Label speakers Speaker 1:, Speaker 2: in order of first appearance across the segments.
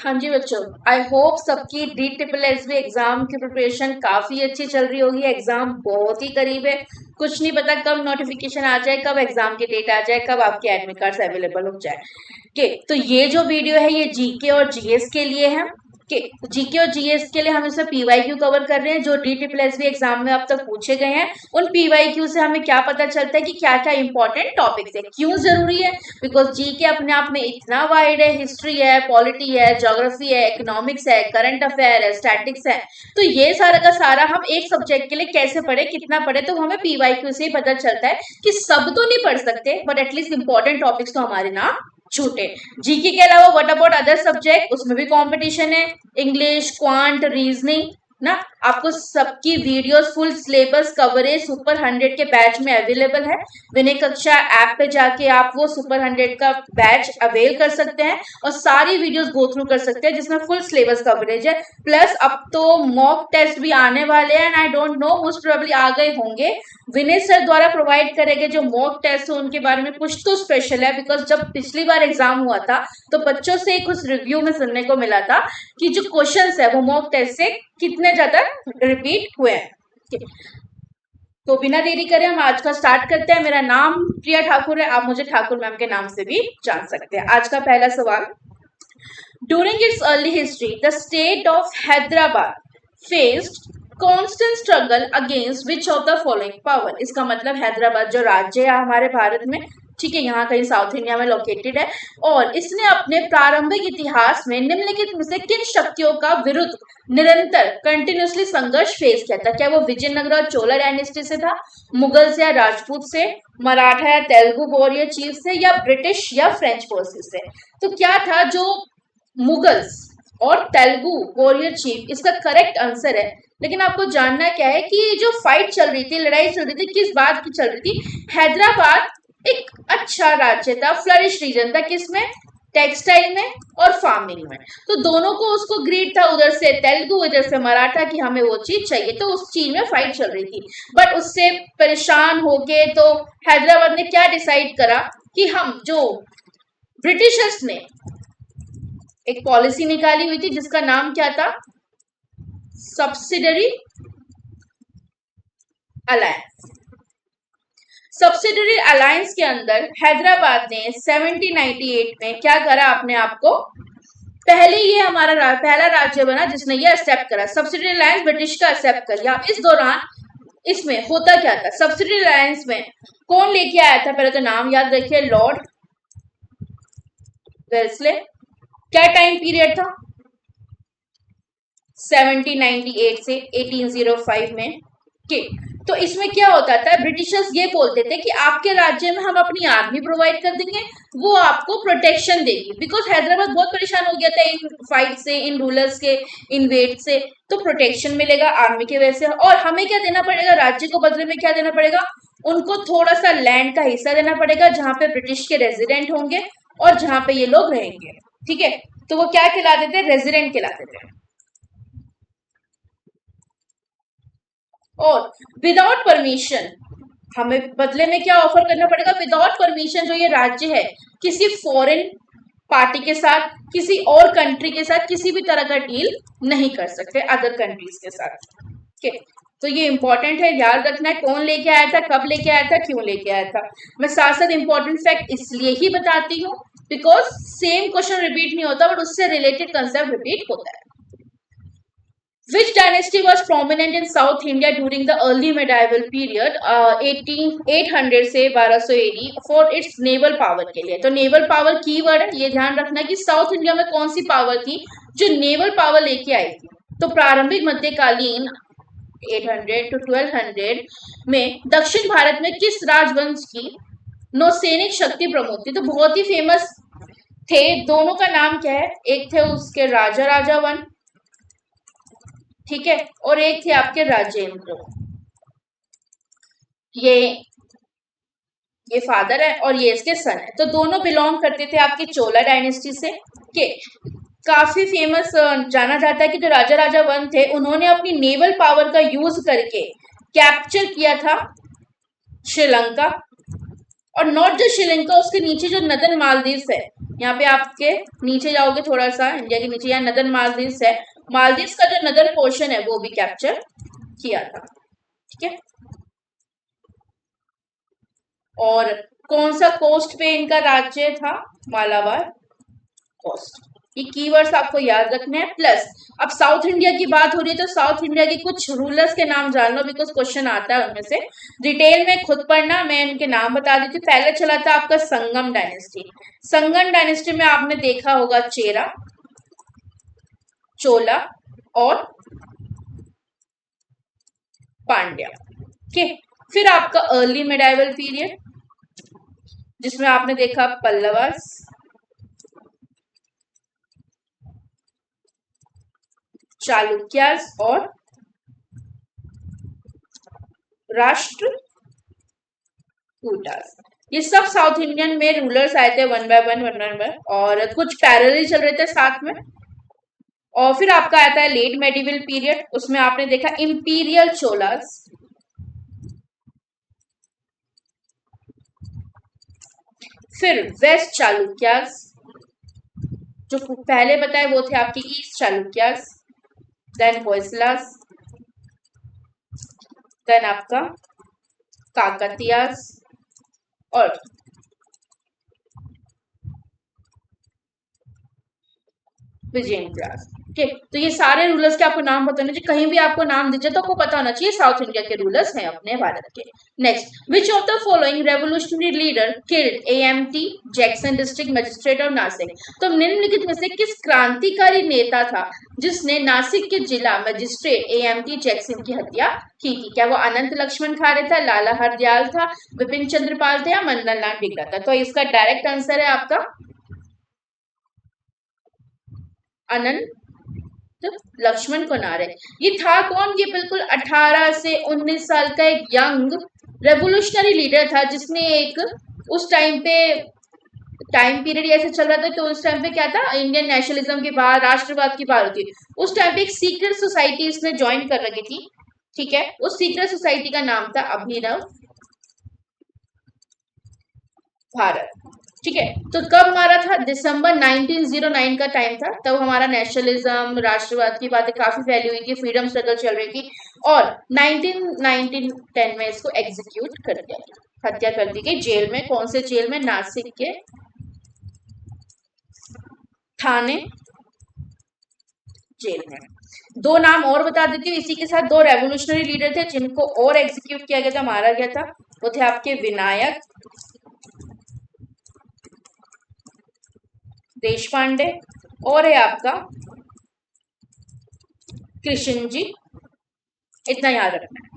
Speaker 1: हाँ जी बच्चों, I hope सबकी DSSB एग्जाम की प्रिपरेशन काफी अच्छी चल रही होगी। एग्जाम बहुत ही करीब है। कुछ नहीं पता कब नोटिफिकेशन आ जाए, कब एग्जाम की डेट आ जाए, कब आपके एडमिट कार्ड्स अवेलेबल हो जाए। के तो ये जो वीडियो है ये जीके और जीएस के लिए है। कि जीके और जीएस के लिए हम इसमें पीवाईक्यू कवर कर रहे हैं जो DSSB एग्जाम में अब तक पूछे गए हैं। उन पीवाईक्यू से हमें क्या पता चलता है कि क्या क्या इंपॉर्टेंट टॉपिक्स है, क्यों जरूरी है। बिकॉज जीके अपने आप में इतना वाइड है, हिस्ट्री है, पॉलिटी है, ज्योग्राफी है, इकोनॉमिक्स है, करंट अफेयर है, स्टैटिक्स है। तो ये सारा का सारा हम एक सब्जेक्ट के लिए कैसे पढ़े, कितना पढ़े, तो हमें पीवाईक्यू से ही पता चलता है कि सब तो नहीं पढ़ सकते बट एटलीस्ट इंपॉर्टेंट टॉपिक्स तो हमारे ना छूटे। जीके के अलावा व्हाट अबाउट अदर सब्जेक्ट, उसमें भी कंपटीशन है। इंग्लिश, क्वांट, रीजनिंग ना। आपको सबकी videos full syllabus coverage super 100 के बैच में अवेलेबल है। विनय कक्षा ऐप पे जाके आप वो सुपर 100 का बैच अवेल कर सकते हैं और सारी वीडियोस गो थ्रू कर सकते हैं जिसमें फुल सिलेबस कवरेज है। प्लस अब तो मॉक टेस्ट भी आने वाले हैं and I don't know, most probably आ गए होंगे। विनय सर द्वारा प्रोवाइड करेंगे जो मॉक टेस्ट है उनके बारे में कुछ तो स्पेशल है। बिकॉज जब पिछली बार एग्जाम हुआ था तो बच्चों से कुछ रिव्यू में सुनने को मिला था कि जो क्वेश्चंस है वो मॉक टेस्ट से कितने ज्यादा रिपीट हुए हैं। तो बिना देरी करे हम आज का स्टार्ट करते हैं। मेरा नाम प्रिया ठाकुर है, आप मुझे ठाकुर मैम के नाम से भी जान सकते हैं। आज का पहला सवाल, during its early history the state of Hyderabad faced constant struggle against which of the following power. इसका मतलब हैदराबाद जो राज्य है हमारे भारत में, ठीक है, यहाँ कहीं साउथ इंडिया में लोकेटेड है, और इसने अपने प्रारंभिक इतिहास में निम्नलिखित में से किन शक्तियों का विरुद्ध निरंतर कंटिन्यूसली संघर्ष फेस किया था। क्या वो विजयनगर और चोला डायनेस्टी से था, मुगल से या राजपूत से, मराठा या तेलुगु वॉरियर चीफ से, या ब्रिटिश या फ्रेंच फोर्सेस से। तो क्या था जो मुगल्स और तेलुगु वॉरियर चीफ, इसका करेक्ट आंसर है। लेकिन आपको जानना क्या है कि जो फाइट चल रही थी, लड़ाई चल रही थी, किस बात की चल रही थी। हैदराबाद एक अच्छा राज्य था, फ्लरिश रीजन था, किसमें, टेक्सटाइल में और फार्मिंग में। तो दोनों को उसको ग्रीड था, उधर से तेलुगु इधर से मराठा, की हमें वो चीज चाहिए। तो उस चीज में फाइट चल रही थी। बट उससे परेशान होके तो हैदराबाद ने क्या डिसाइड करा कि हम जो ब्रिटिशर्स ने एक पॉलिसी निकाली हुई थी जिसका नाम क्या था, सब्सिडरी अलायंस। सब्सिडरी अलायंस के अंदर हैदराबाद ने 1798 में क्या करा, अपने आप को पहले ये हमारा पहला राज्य बना जिसने ये एक्सेप्ट करा। सब्सिडरी अलायंस ब्रिटिश का एक्सेप्ट कर लिया। इस दौरान इसमें होता क्या था, सब्सिडरी अलायंस में कौन लेके आया था, पहले तो नाम याद रखिए, लॉर्ड वेल्सले। क्या टाइम पीरियड था, 1798 से 1805 में के। तो इसमें क्या होता था, ब्रिटिशर्स ये बोलते थे कि आपके राज्य में हम अपनी आर्मी प्रोवाइड कर देंगे, वो आपको प्रोटेक्शन देगी। बिकॉज हैदराबाद बहुत परेशान हो गया था इन फाइट से, इन रूलर्स के इन्वेड से। तो प्रोटेक्शन मिलेगा आर्मी के वजह से, और हमें क्या देना पड़ेगा, राज्य को बदले में क्या देना पड़ेगा, उनको थोड़ा सा लैंड का हिस्सा देना पड़ेगा जहां पे ब्रिटिश के रेजिडेंट होंगे और जहां पे ये लोग रहेंगे। ठीक है, तो वो क्या कहलाते थे, रेजिडेंट कहलाते थे। और विदाउट परमिशन हमें बदले में क्या ऑफर करना पड़ेगा, विदाउट परमिशन जो ये राज्य है किसी फॉरेन पार्टी के साथ, किसी और कंट्री के साथ किसी भी तरह का डील नहीं कर सकते अदर कंट्रीज के साथ। ठीक है, तो ये इंपॉर्टेंट है, याद रखना है कौन लेके आया था, कब लेके आया था, क्यों लेके आया था। मैं साथ साथ इंपॉर्टेंट फैक्ट इसलिए ही बताती हूँ बिकॉज सेम क्वेश्चन रिपीट नहीं होता बट उससे रिलेटेड कंसेप्ट रिपीट होता है। Which dynasty was prominent in South India during the early medieval period, 800 से 1200 AD, for its naval power के लिए। तो नेवल पावर की वर्ड है, ये ध्यान रखना कि साउथ इंडिया में कौन सी पावर थी जो नेवल पावर लेके आई थी। तो प्रारंभिक मध्यकालीन 800 to 1200 में दक्षिण भारत में किस राजवंश की नौसैनिक शक्ति प्रमुख थी। तो बहुत ही फेमस थे, दोनों का नाम क्या है, एक थे उसके राजा राजावन, ठीक है, और एक थे आपके राजेंद्र। ये फादर है और ये इसके सन है। तो दोनों बिलोंग करते थे आपकी चोला डायनेस्टी से। के काफी फेमस जाना जाता है कि जो राजा राजा वन थे उन्होंने अपनी नेवल पावर का यूज करके कैप्चर किया था श्रीलंका, और नॉट जस्ट श्रीलंका, उसके नीचे जो नदन मालदीव्स है, यहाँ पे आपके नीचे जाओगे थोड़ा सा इंडिया के नीचे, यहाँ नदन मालदीव्स है, मालदीव्स का जो नदन पोर्शन है वो भी कैप्चर किया था। ठीक है, और कौन सा कोस्ट पे इनका राज्य था? मालाबार कोस्ट। ये कीवर्ड्स आपको याद रखने हैं। प्लस अब साउथ इंडिया की बात हो रही है तो साउथ इंडिया के कुछ रूलर्स के नाम जान लो, बिकॉज क्वेश्चन आता है उनमें से। डिटेल में खुद पढ़ना, मैं इनके नाम बता देती हूँ। पहले चला था आपका संगम डायनेस्टी। संगम डायनेस्टी में आपने देखा होगा चेरा, चोला और पांड्या। ठीक, फिर आपका अर्ली मिडाइवल पीरियड जिसमें आपने देखा पल्लवास, चालुक्यास और राष्ट्रकूटास। ये सब साउथ इंडियन में रूलर्स आए थे वन बाय वन, और कुछ पैरेलल चल रहे थे साथ में। और फिर आपका आता है लेट मेडिवल पीरियड, उसमें आपने देखा इंपीरियल चोलास, फिर वेस्ट चालुक्यास, जो पहले बताए वो थे आपके east Chalukyas, then Hoysalas, then आपका काकतियास और विजयनगरास। ठीक, तो ये सारे रूलर्स के आपको नाम बताने चाहिए। कहीं भी आपको नाम दीजिए तो आपको पता होना चाहिए साउथ इंडिया के रूलर्स हैं अपने भारत के। Next, which of the following revolutionary leader killed AMT Jackson district magistrate of Nashik? तो निम्नलिखित में से किस क्रांतिकारी नेता था जिसने नासिक के जिला मजिस्ट्रेट एएमटी जैक्सन की हत्या की थी? क्या वो अनंत लक्ष्मण खारे था, लाला हरदयाल था, विपिन चंद्रपाल थे या मंदनलाल टिग्रा था? तो इसका डायरेक्ट आंसर है आपका अनंत लक्ष्मण कुनारे। ये था कौन? ये बिल्कुल 18 से 19 साल का एक यंग रेवोल्यूशनरी लीडर था जिसने एक उस टाइम पे टाइम पीरियड ऐसे चल रहा था तो उस टाइम पे क्या था, इंडियन नेशनलिज्म की बात, राष्ट्रवाद की बात होती। उस टाइम पे एक सीक्रेट सोसाइटी इसने ज्वाइन कर रखी थी। ठीक है, उस सीक्रेट सोसाइटी का नाम था अभिनव भारत। ठीक है, तो कब मारा था? दिसंबर 1909 का टाइम था। तब हमारा नेशनलिज्म, राष्ट्रवाद की बातें काफी फैली हुई थी, फ्रीडम स्ट्रगल चल रही थी, और 1910 में इसको एग्जीक्यूट कर दिया गया, हत्या कर दी गई जेल में। कौन से जेल में? नासिक के थाने जेल में। दो नाम और बता देती हूँ इसी के साथ। दो रेवोल्यूशनरी लीडर थे जिनको और एग्जीक्यूट किया गया था, मारा गया था। वो थे आपके विनायक देशपांडे और है आपका कृष्ण जी। इतना याद रखना है।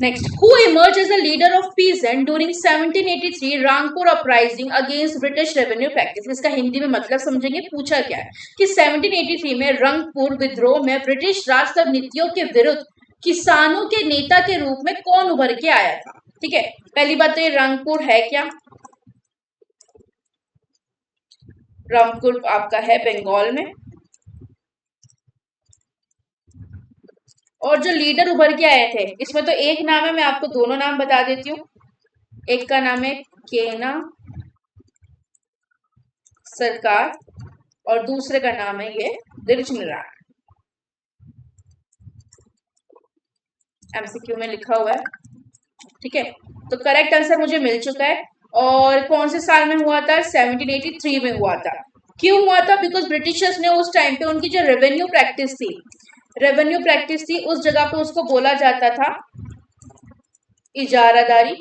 Speaker 1: Next, who emerge as a leader of peasant during 1783 Rangpur uprising against British revenue practice? इसका हिंदी में मतलब समझेंगे। पूछा क्या है कि 1783 में रंगपुर विद्रोह में ब्रिटिश राजतंत्र नीतियों के विरुद्ध किसानों के नेता के रूप में कौन उभर के आया था? ठीक है, पहली बात तो ये रंगपुर है क्या? रंगपुर आपका है बंगाल में। और जो लीडर उभर के आए थे इसमें तो एक नाम है, मैं आपको दोनों नाम बता देती हूँ। एक का नाम है केना सरकार और दूसरे का नाम है ये दिर्ज नारायण। एमसीक्यू में लिखा हुआ है। ठीक है, तो करेक्ट आंसर मुझे मिल चुका है। और कौन से साल में हुआ था? 1783 में हुआ था। क्यों हुआ था? बिकॉज ब्रिटिशर्स ने उस टाइम पे उनकी जो रेवेन्यू प्रैक्टिस थी उस जगह पे उसको बोला जाता था इजारादारी,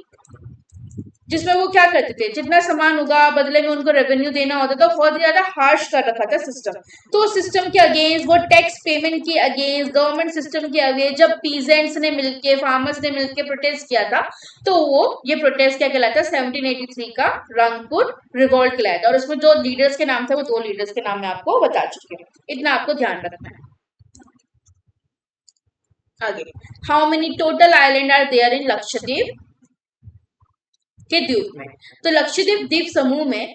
Speaker 1: जिसमें वो क्या करते थे, जितना सामान होगा बदले में उनको रेवेन्यू देना होता था। बहुत ही ज्यादा हार्श कर रखा था सिस्टम। तो सिस्टम के अगेंस्ट, वो टैक्स पेमेंट के अगेंस्ट, गवर्नमेंट सिस्टम के अगेंस्ट जब पीजेंट्स ने मिलके, फार्मर्स ने मिलके प्रोटेस्ट किया था, तो वो ये प्रोटेस्ट क्या कहलाता है? 1783 का रंगपुर रिवॉल्ट कहलाता है। और उसमें जो लीडर्स के नाम थे वो दो लीडर्स के नाम मैं आपको बता चुकी हूँ। इतना आपको ध्यान रखना है। आगे, how many total island are there in Lakshadweep के द्वीप में? तो लक्षद्वीप द्वीप समूह में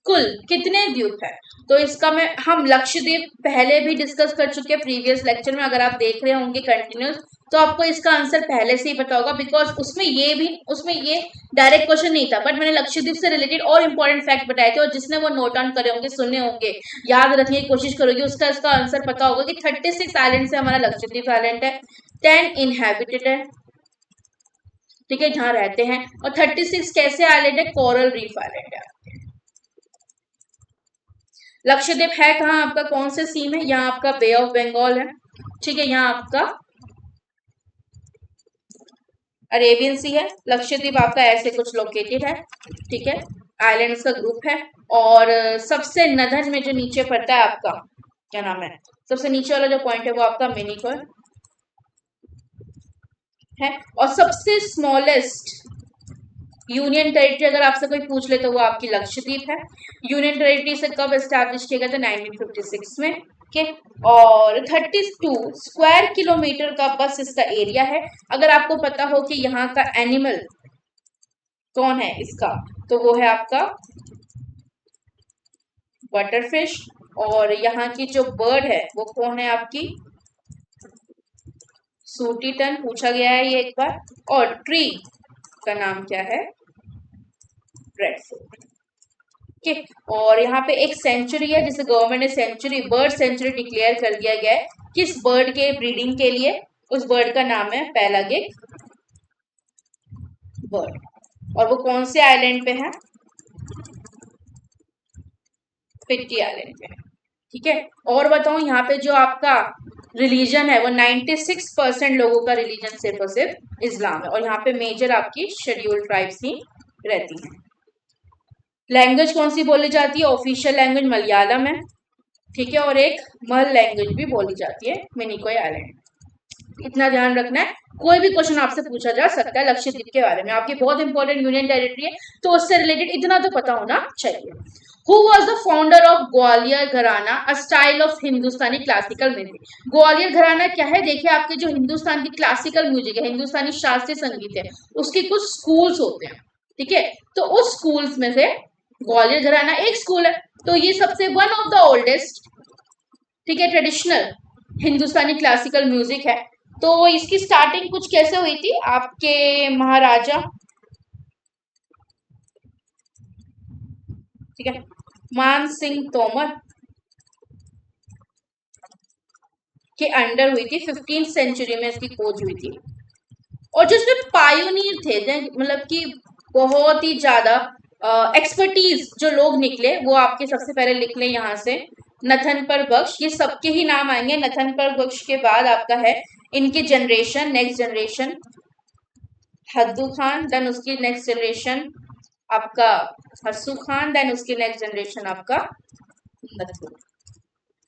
Speaker 1: कुल कितने द्वीप है? तो इसका हम लक्षद्वीप पहले भी डिस्कस कर चुके हैं प्रीवियस लेक्चर में, अगर आप देख रहे होंगे कंटिन्यूस तो आपको इसका आंसर पहले से ही पता होगा, बिकॉज उसमें ये डायरेक्ट क्वेश्चन नहीं था, बट मैंने लक्षद्वीप से रिलेटेड और इंपॉर्टेंट फैक्ट बताए थे, और जिसने वो नोट डाउन करे होंगे, सुने होंगे, याद रखने की कोशिश करोगे, उसका इसका आंसर पता होगा कि 36 आइलैंड से हमारा लक्षद्वीप आइलैंड है, 10 इनहेबिटेड है, ठीक है, जहां रहते हैं, और 36 कैसे आइलैंड है? कोरल रीफ आइलैंड है। लक्षद्वीप है कहाँ आपका? कौन से सी में? यहाँ आपका बे ऑफ बंगाल है, ठीक है, यहाँ आपका अरेबियन सी है। लक्षद्वीप आपका ऐसे कुछ लोकेटेड है, ठीक है, आइलैंड्स का ग्रुप है, और सबसे नदन में जो नीचे पड़ता है आपका, क्या नाम है, सबसे नीचे वाला जो पॉइंट है वो आपका मिनिकॉय है, और सबसे स्मॉलेस्ट यूनियन टेरिटरी अगर आपसे कोई पूछ ले तो वो आपकी लक्षद्वीप है। यूनियन टेरिटरी से कब एस्टैब्लिश किया गया था? 1956 में, ठीक है, और 32 स्क्वायर किलोमीटर का बस इसका एरिया है। अगर आपको पता हो कि यहाँ का एनिमल कौन है इसका, तो वो है आपका बटरफिश, और यहाँ की जो बर्ड है वो कौन है? आपकी सूटी टन, पूछा गया है ये एक बार, और ट्री का नाम क्या है? ब्रेडफ्रूट, ठीक है, और यहाँ पे एक सेंचुरी है जिसे गवर्नमेंट ने सेंचुरी, बर्ड सेंचुरी डिक्लेयर कर दिया गया है, किस बर्ड के ब्रीडिंग के लिए? उस बर्ड का नाम है पेलागिक बर्ड, और वो कौन से आइलैंड पे है? फिट्टी आइलैंड पे, ठीक है। और बताओ यहाँ पे जो आपका रिलीजन है वो 96% लोगों का रिलीजन सिर्फ और सिर्फ इस्लाम है, और यहाँ पे मेजर आपकी शेड्यूल्ड ट्राइब्स ही रहती हैं। लैंग्वेज कौन सी बोली जाती है? ऑफिशियल लैंग्वेज मलयालम है, ठीक है, और एक मल लैंग्वेज भी बोली जाती है मिनिकॉय आइलैंड। इतना ध्यान रखना है, कोई भी क्वेश्चन आपसे पूछा जा सकता है लक्षद्वीप के बारे में, आपकी बहुत इंपॉर्टेंट यूनियन टेरिटरी है, तो उससे रिलेटेड इतना तो पता होना चाहिए। Who was the founder of Gwalior घराना, a style of Hindustani classical music? Gwalior घराना क्या है? देखिए, आपके जो हिंदुस्तान की क्लासिकल म्यूजिक है, हिंदुस्तानी शास्त्रीय संगीत है, उसके कुछ स्कूल्स होते हैं, ठीक है, तो उस स्कूल्स में से ग्वालियर घराना एक स्कूल है, तो ये सबसे वन ऑफ द ओल्डेस्ट, ठीक है, ट्रेडिशनल हिंदुस्तानी क्लासिकल म्यूजिक है। तो इसकी स्टार्टिंग कुछ कैसे हुई थी? आपके महाराजा, ठीक है, मान सिंह तोमर के अंडर हुई थी, 15th सेंचुरी में इसकी खोज हुई थी, और जो इसमें पायोनियर थे, मतलब कि बहुत ही ज्यादा एक्सपर्टीज जो लोग निकले, वो आपके सबसे पहले लिख लें यहाँ से, नथनपर बख्श, ये सबके ही नाम आएंगे। नथनपर बख्श के बाद आपका है इनकी generation, next generation Haddu Khan, then उसकी नेक्स्ट जनरेशन आपका हस्सू खान, देन उसकी नेक्स्ट जनरेशन आपका नथु,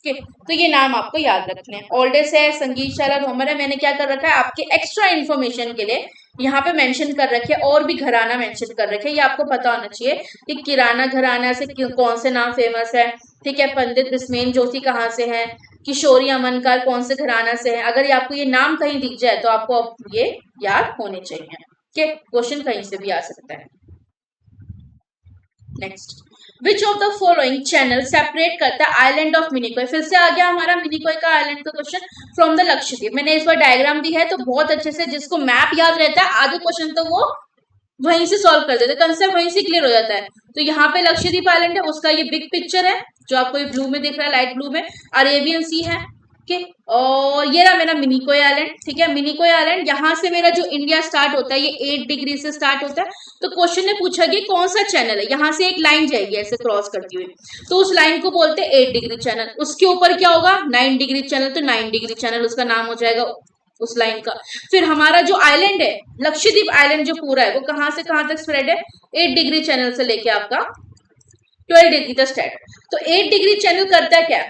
Speaker 1: ठीक है, तो ये नाम आपको याद रखने हैं। ओल्डेस्ट है संगीतशाला धोमर है, मैंने क्या कर रखा है आपके एक्स्ट्रा इन्फॉर्मेशन के लिए यहाँ पे मेंशन कर रखे, और भी घराना मेंशन कर रखे, ये आपको पता होना चाहिए कि किराना घराना से कौन से नाम फेमस है, ठीक है, पंडित बिस्मेन जोशी कहाँ से हैं, किशोरी अमनकार कौन से घराना से है। अगर ये आपको ये नाम कहीं दिख जाए तो आपको ये याद होने चाहिए, ठीक है, क्वेश्चन कहीं से भी आ सकता है। Next, which of the following channel separate करता है आइलैंड ऑफ मिनिकॉय? फिर से आ गया हमारा मिनिकॉय का आइलैंड का क्वेश्चन फ्रॉम द लक्षद्वीप। मैंने इस बार डायग्राम दी है, तो बहुत अच्छे से जिसको मैप याद रहता है आधे क्वेश्चन तो वो वहीं से सॉल्व कर देते हैं, कंसेप्ट वहीं से क्लियर हो जाता है। तो यहाँ पे लक्षद्वीप आइलैंड है, उसका ये बिग पिक्चर है जो आपको ये ब्लू में दिख रहा है, लाइट ब्लू में, अरेबियन सी है, ठीक है, और ये रहा मेरा मिनिकॉय आइलैंड, ठीक है। मिनिकॉय आइलैंड, यहाँ से मेरा जो इंडिया स्टार्ट होता है ये 8 डिग्री से स्टार्ट होता है। तो क्वेश्चन ने पूछा कि कौन सा चैनल है, यहाँ से एक लाइन जाएगी ऐसे क्रॉस करती हुई, तो उस लाइन को बोलते हैं 8 डिग्री चैनल। उसके ऊपर क्या होगा? 9 डिग्री चैनल, तो 9 डिग्री चैनल उसका नाम हो जाएगा उस लाइन का। फिर हमारा जो आइलैंड है लक्षद्वीप आइलैंड जो पूरा है वो कहाँ से कहाँ तक स्प्रेड है? 8 डिग्री चैनल से लेके आपका 12 डिग्री तक स्प्रेड। तो 8 डिग्री चैनल करता है क्या?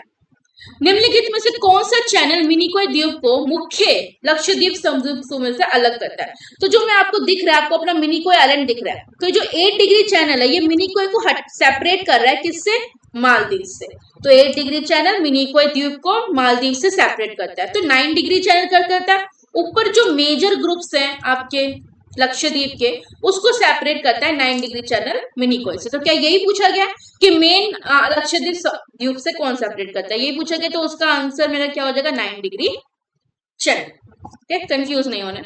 Speaker 1: निम्नलिखित में से कौन सा चैनल मिनिकॉय द्वीप को मुख्य लक्षद्वीप समूह से अलग करता है? तो जो मैं आपको दिख रहा है, आपको अपना मिनिकॉय आइलैंड दिख रहा है, तो जो 8 डिग्री चैनल है ये मिनिकॉय को सेपरेट कर रहा है, किससे? मालदीव से। तो 8 डिग्री चैनल मिनिकॉय द्वीप को मालदीव से सेपरेट करता है। तो 9 डिग्री चैनल करता है। ऊपर जो मेजर ग्रुप्स हैं आपके लक्षद्वीप के, उसको सेपरेट करता है 9 डिग्री चैनल मिनिकॉय से। तो क्या यही पूछा गया कि मेन लक्षद्वीप द्वीप से कौन सेपरेट करता है, यही पूछा गया। तो उसका आंसर मेरा क्या हो जाएगा 9 डिग्री चैनल। ठीक, कंफ्यूज नहीं होना।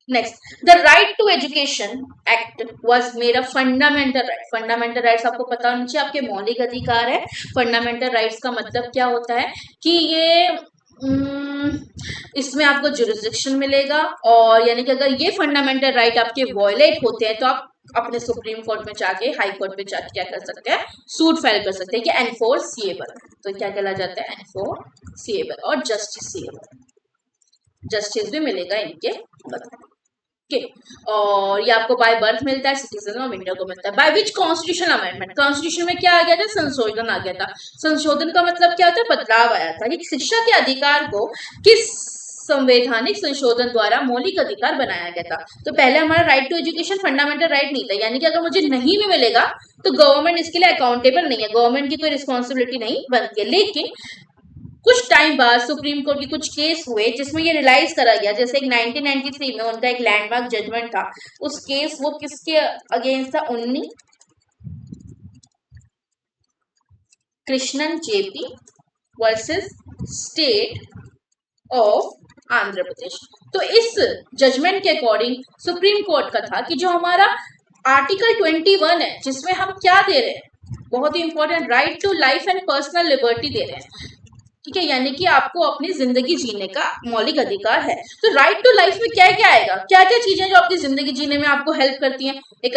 Speaker 1: Next, the right to education act was made a fundamental right. Fundamental rights आपको पता होना चाहिए, आपके मौलिक अधिकार है। फंडामेंटल राइट्स का मतलब क्या होता है कि ये इसमें आपको जुरिस्डिक्शन मिलेगा, और यानी कि अगर ये फंडामेंटल राइट आपके वॉयलेट होते हैं तो आप अपने सुप्रीम कोर्ट में जाके, हाई कोर्ट में जाके क्या कर सकते हैं, सूट फाइल कर सकते हैं कि एनफोर्सिएबल। तो क्या कहला जाता है, एनफोर्सिएबल और जस्टिसिएबल। जस्टिस भी मिलेगा इनके बदले। और ये आपको बाय बर्थ मिलता है, सिटीजन ऑफ इंडिया को मिलता है। By which constitutional amendment, constitution में क्या आ गया था, संशोधन आ गया था। संशोधन का मतलब क्या होता है, बदलाव आया था। कि शिक्षा के अधिकार को किस संवैधानिक संशोधन द्वारा मौलिक अधिकार बनाया गया था। तो पहले हमारा right to education fundamental right नहीं था, यानी कि अगर मुझे नहीं भी मिलेगा तो गवर्नमेंट इसके लिए अकाउंटेबल नहीं है, गवर्नमेंट की कोई रिस्पॉन्सिबिलिटी नहीं बनती है। लेकिन कुछ टाइम बाद सुप्रीम कोर्ट के कुछ केस हुए जिसमें ये रियलाइज करा गया, जैसे एक 1993 में उनका एक लैंडमार्क जजमेंट था। उस केस वो किसके अगेंस्ट था, Unni Krishnan JP versus state of Andhra Pradesh. तो इस जजमेंट के अकॉर्डिंग सुप्रीम कोर्ट का था कि जो हमारा आर्टिकल 21 है, जिसमें हम क्या दे रहे हैं, बहुत ही important, right to life and personal liberty दे रहे हैं। ठीक है, यानी कि आपको अपनी जिंदगी जीने का मौलिक अधिकार है। तो राइट टू लाइफ में क्या क्या आएगा, क्या क्या चीजें जो आपकी जिंदगी जीने में आपको हेल्प करती हैं, एक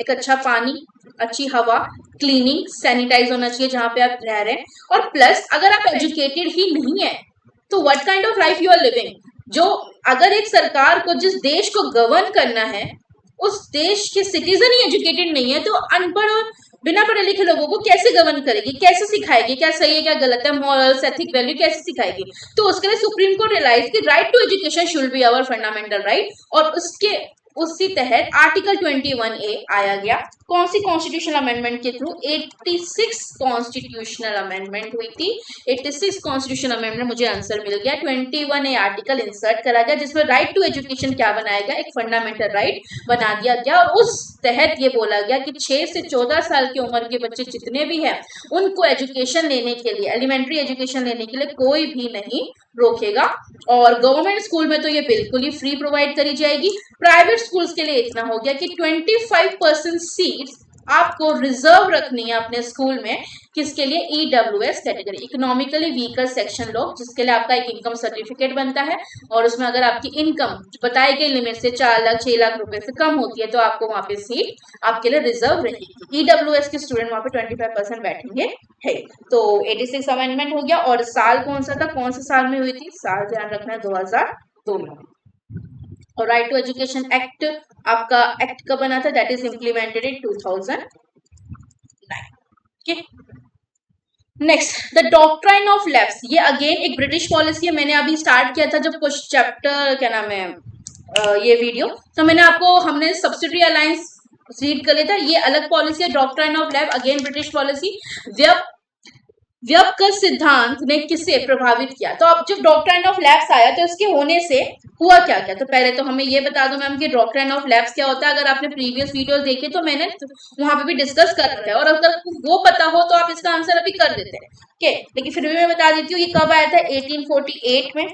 Speaker 1: अच्छा पानी, अच्छी हवा, क्लीनिंग, सैनिटाइज होना चाहिए जहां पे आप रह रहे हैं, और प्लस अगर आप एजुकेटेड ही नहीं है तो what kind of life you are living. जो अगर एक सरकार को जिस देश को गवर्न करना है उस देश के सिटीजन ही एजुकेटेड नहीं है, तो अनपढ़ और बिना पढ़े लिखे लोगों को कैसे गवर्न करेगी, कैसे सिखाएगी क्या सही है क्या गलत है, मॉरल्स, एथिक, वैल्यू कैसे सिखाएगी। तो उसके लिए सुप्रीम कोर्ट रियलाइज कि right to education should be our fundamental right, और उसके उसी तहत आर्टिकल 21A आया गया। कौन सी कॉन्स्टिट्यूशनल अमेंडमेंट के थ्रू, 86 कॉन्स्टिट्यूशनल अमेंडमेंट हुई थी। 86 कॉन्स्टिट्यूशनल अमेंडमेंट, मुझे आंसर मिल गया। 21A आर्टिकल इंसर्ट करा गया जिसमें राइट टू एजुकेशन क्या बनाया गया, एक फंडामेंटल राइट बना दिया गया, और उस तहत ये बोला गया कि 6 से 14 साल की उम्र के बच्चे जितने भी हैं उनको एजुकेशन लेने के लिए, एलिमेंट्री एजुकेशन लेने के लिए कोई भी नहीं रोकेगा। और गवर्नमेंट स्कूल में तो ये बिल्कुल ही फ्री प्रोवाइड करी जाएगी। प्राइवेट स्कूल्स के लिए इतना हो गया कि 25% सीट्स आपको रिजर्व रखनी है अपने स्कूल में, किसके लिए, EWS category, economically weaker section लोग, जिसके लिए आपका एक इनकम सर्टिफिकेट बनता है, और उसमें अगर आपकी इनकम बताई गई लिमिट से 4 लाख 6 लाख रुपए से कम होती है तो आपको वहां पे सीट आपके लिए रिजर्व रहेगी। EWS के स्टूडेंट वहां पे 25% बैठेंगे है। तो 86 अमेंडमेंट हो गया। और साल कौन सा था, कौन से साल में हुई थी, साल ध्यान रखना है 2002 में। और राइट टू एजुकेशन एक्ट आपका एक्ट कब बना था, that is implemented in 2009। Next, the doctrine of lapse, ये अगेन एक ब्रिटिश पॉलिसी है। मैंने अभी स्टार्ट किया था जब कुछ चैप्टर, क्या नाम है, ये वीडियो, तो मैंने आपको, हमने सब्सिडरी अलायंस रीड कर लिया था। ये अलग पॉलिसी है, doctrine of lapse again British policy. व्यपकर सिद्धांत ने किसे प्रभावित किया, तो अब जब डॉक्ट्राइन ऑफ लैप्स आया तो इसके होने से हुआ क्या क्या। तो पहले तो हमें ये बता दो मैम कि डॉक्ट्राइन ऑफ लैप्स क्या होता है। अगर आपने प्रीवियस वीडियोस देखे तो मैंने वहां पे भी डिस्कस कर रखा है, और अगर वो पता हो तो आप इसका आंसर अभी कर देते हैं। ओके, लेकिन फिर भी मैं बता देती हूँ ये कब आया था, 1848 में,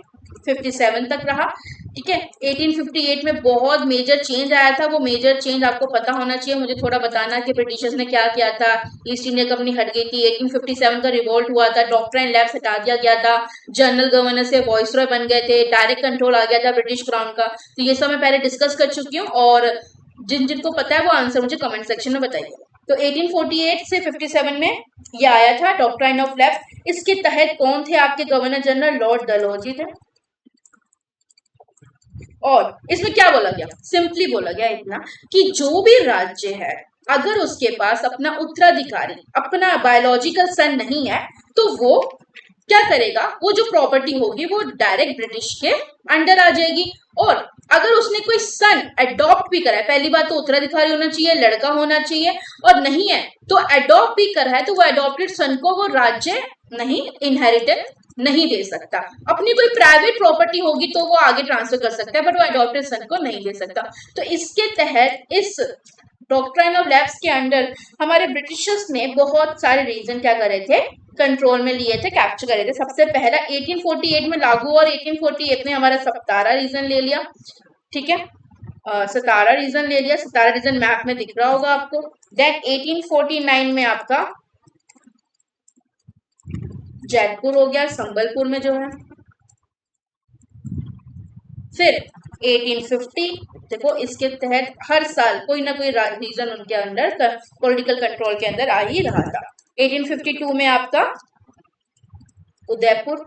Speaker 1: 57 तक रहा। ठीक है, 1858 में बहुत मेजर चेंज आया था। वो मेजर चेंज आपको पता होना चाहिए, मुझे थोड़ा बताना कि ब्रिटिशर्स ने क्या किया था। ईस्ट इंडिया कंपनी हट गई थी, 1857 का रिवोल्ट हुआ था, डॉक्ट्राइन लैप्स हटा दिया गया था, जनरल गवर्नर से वॉइसरॉय बन गए थे, डायरेक्ट कंट्रोल आ गया था ब्रिटिश क्राउन का। तो ये सब मैं पहले डिस्कस कर चुकी हूँ, और जिन जिनको पता है वो आंसर मुझे कमेंट सेक्शन में बताइए। तो 1848 से 57 में ये आया था डॉक्ट्राइन ऑफ लैप्स। इसके तहत कौन थे आपके गवर्नर जनरल, लॉर्ड डलहौजी थे। और इसमें क्या बोला गया, सिंपली बोला गया इतना कि जो भी राज्य है अगर उसके पास अपना उत्तराधिकारी, अपना बायोलॉजिकल सन नहीं है, तो वो क्या करेगा, वो जो प्रॉपर्टी होगी वो डायरेक्ट ब्रिटिश के अंडर आ जाएगी। और अगर उसने कोई सन अडॉप्ट भी करा है, पहली बात तो उत्तराधिकारी होना चाहिए, लड़का होना चाहिए, और नहीं है तो अडॉप्ट भी करा है, तो वो अडॉप्टेड सन को वो राज्य नहीं इनहेरिटेंस नहीं दे सकता। अपनी कोई प्राइवेट प्रॉपर्टी होगी तो वो आगे ट्रांसफर कर सकता है, बट वो अडॉप्टेड सन को नहीं दे सकता। तो इसके तहत इस डॉक्ट्राइन ऑफ लैप्स के अंडर हमारे ब्रिटिशर्स ने बहुत सारे रीजन क्या करे थे, कंट्रोल में लिए थे, कैप्चर करे थे। सबसे पहला 1848 में लागू, और 1848 में हमारा सतारा रीजन ले लिया, ठीक है, सतारा रीजन ले लिया, सतारा रीजन मैप में दिख रहा होगा आपको। देन 1849 में आपका जैतपुर हो गया, संबलपुर में जो है। फिर 1850, देखो इसके तहत हर साल कोई ना कोई रीजन उनके अंदर पॉलिटिकल कंट्रोल के अंदर आ ही रहा था। 1852 में आपका उदयपुर,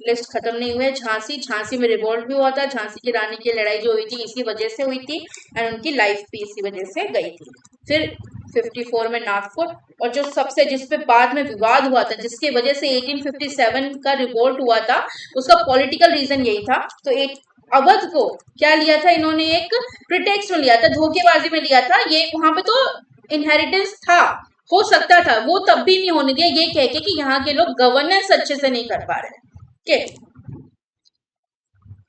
Speaker 1: लिस्ट खत्म नहीं हुए, झांसी, झांसी में रिवोल्ट भी हुआ था, झांसी की रानी की लड़ाई जो हुई थी इसी वजह से हुई थी, एंड उनकी लाइफ भी इसी वजह से गई थी। फिर 54 में नागपुर, और जो सबसे जिसपे बाद में विवाद हुआ था, जिसकी वजह से 1857 का रिवोल्ट हुआ था, उसका पॉलिटिकल रीजन यही था। तो एक अवध को क्या लिया था इन्होंने, एक प्रिटेक्स्ट में लिया था, धोखेबाजी में लिया था। ये वहां पे तो इनहेरिटेंस था, हो सकता था, वो तब भी नहीं होने दिया, ये कह के कि यहाँ के लोग गवर्नेंस अच्छे से नहीं कर पा रहे, ठीक।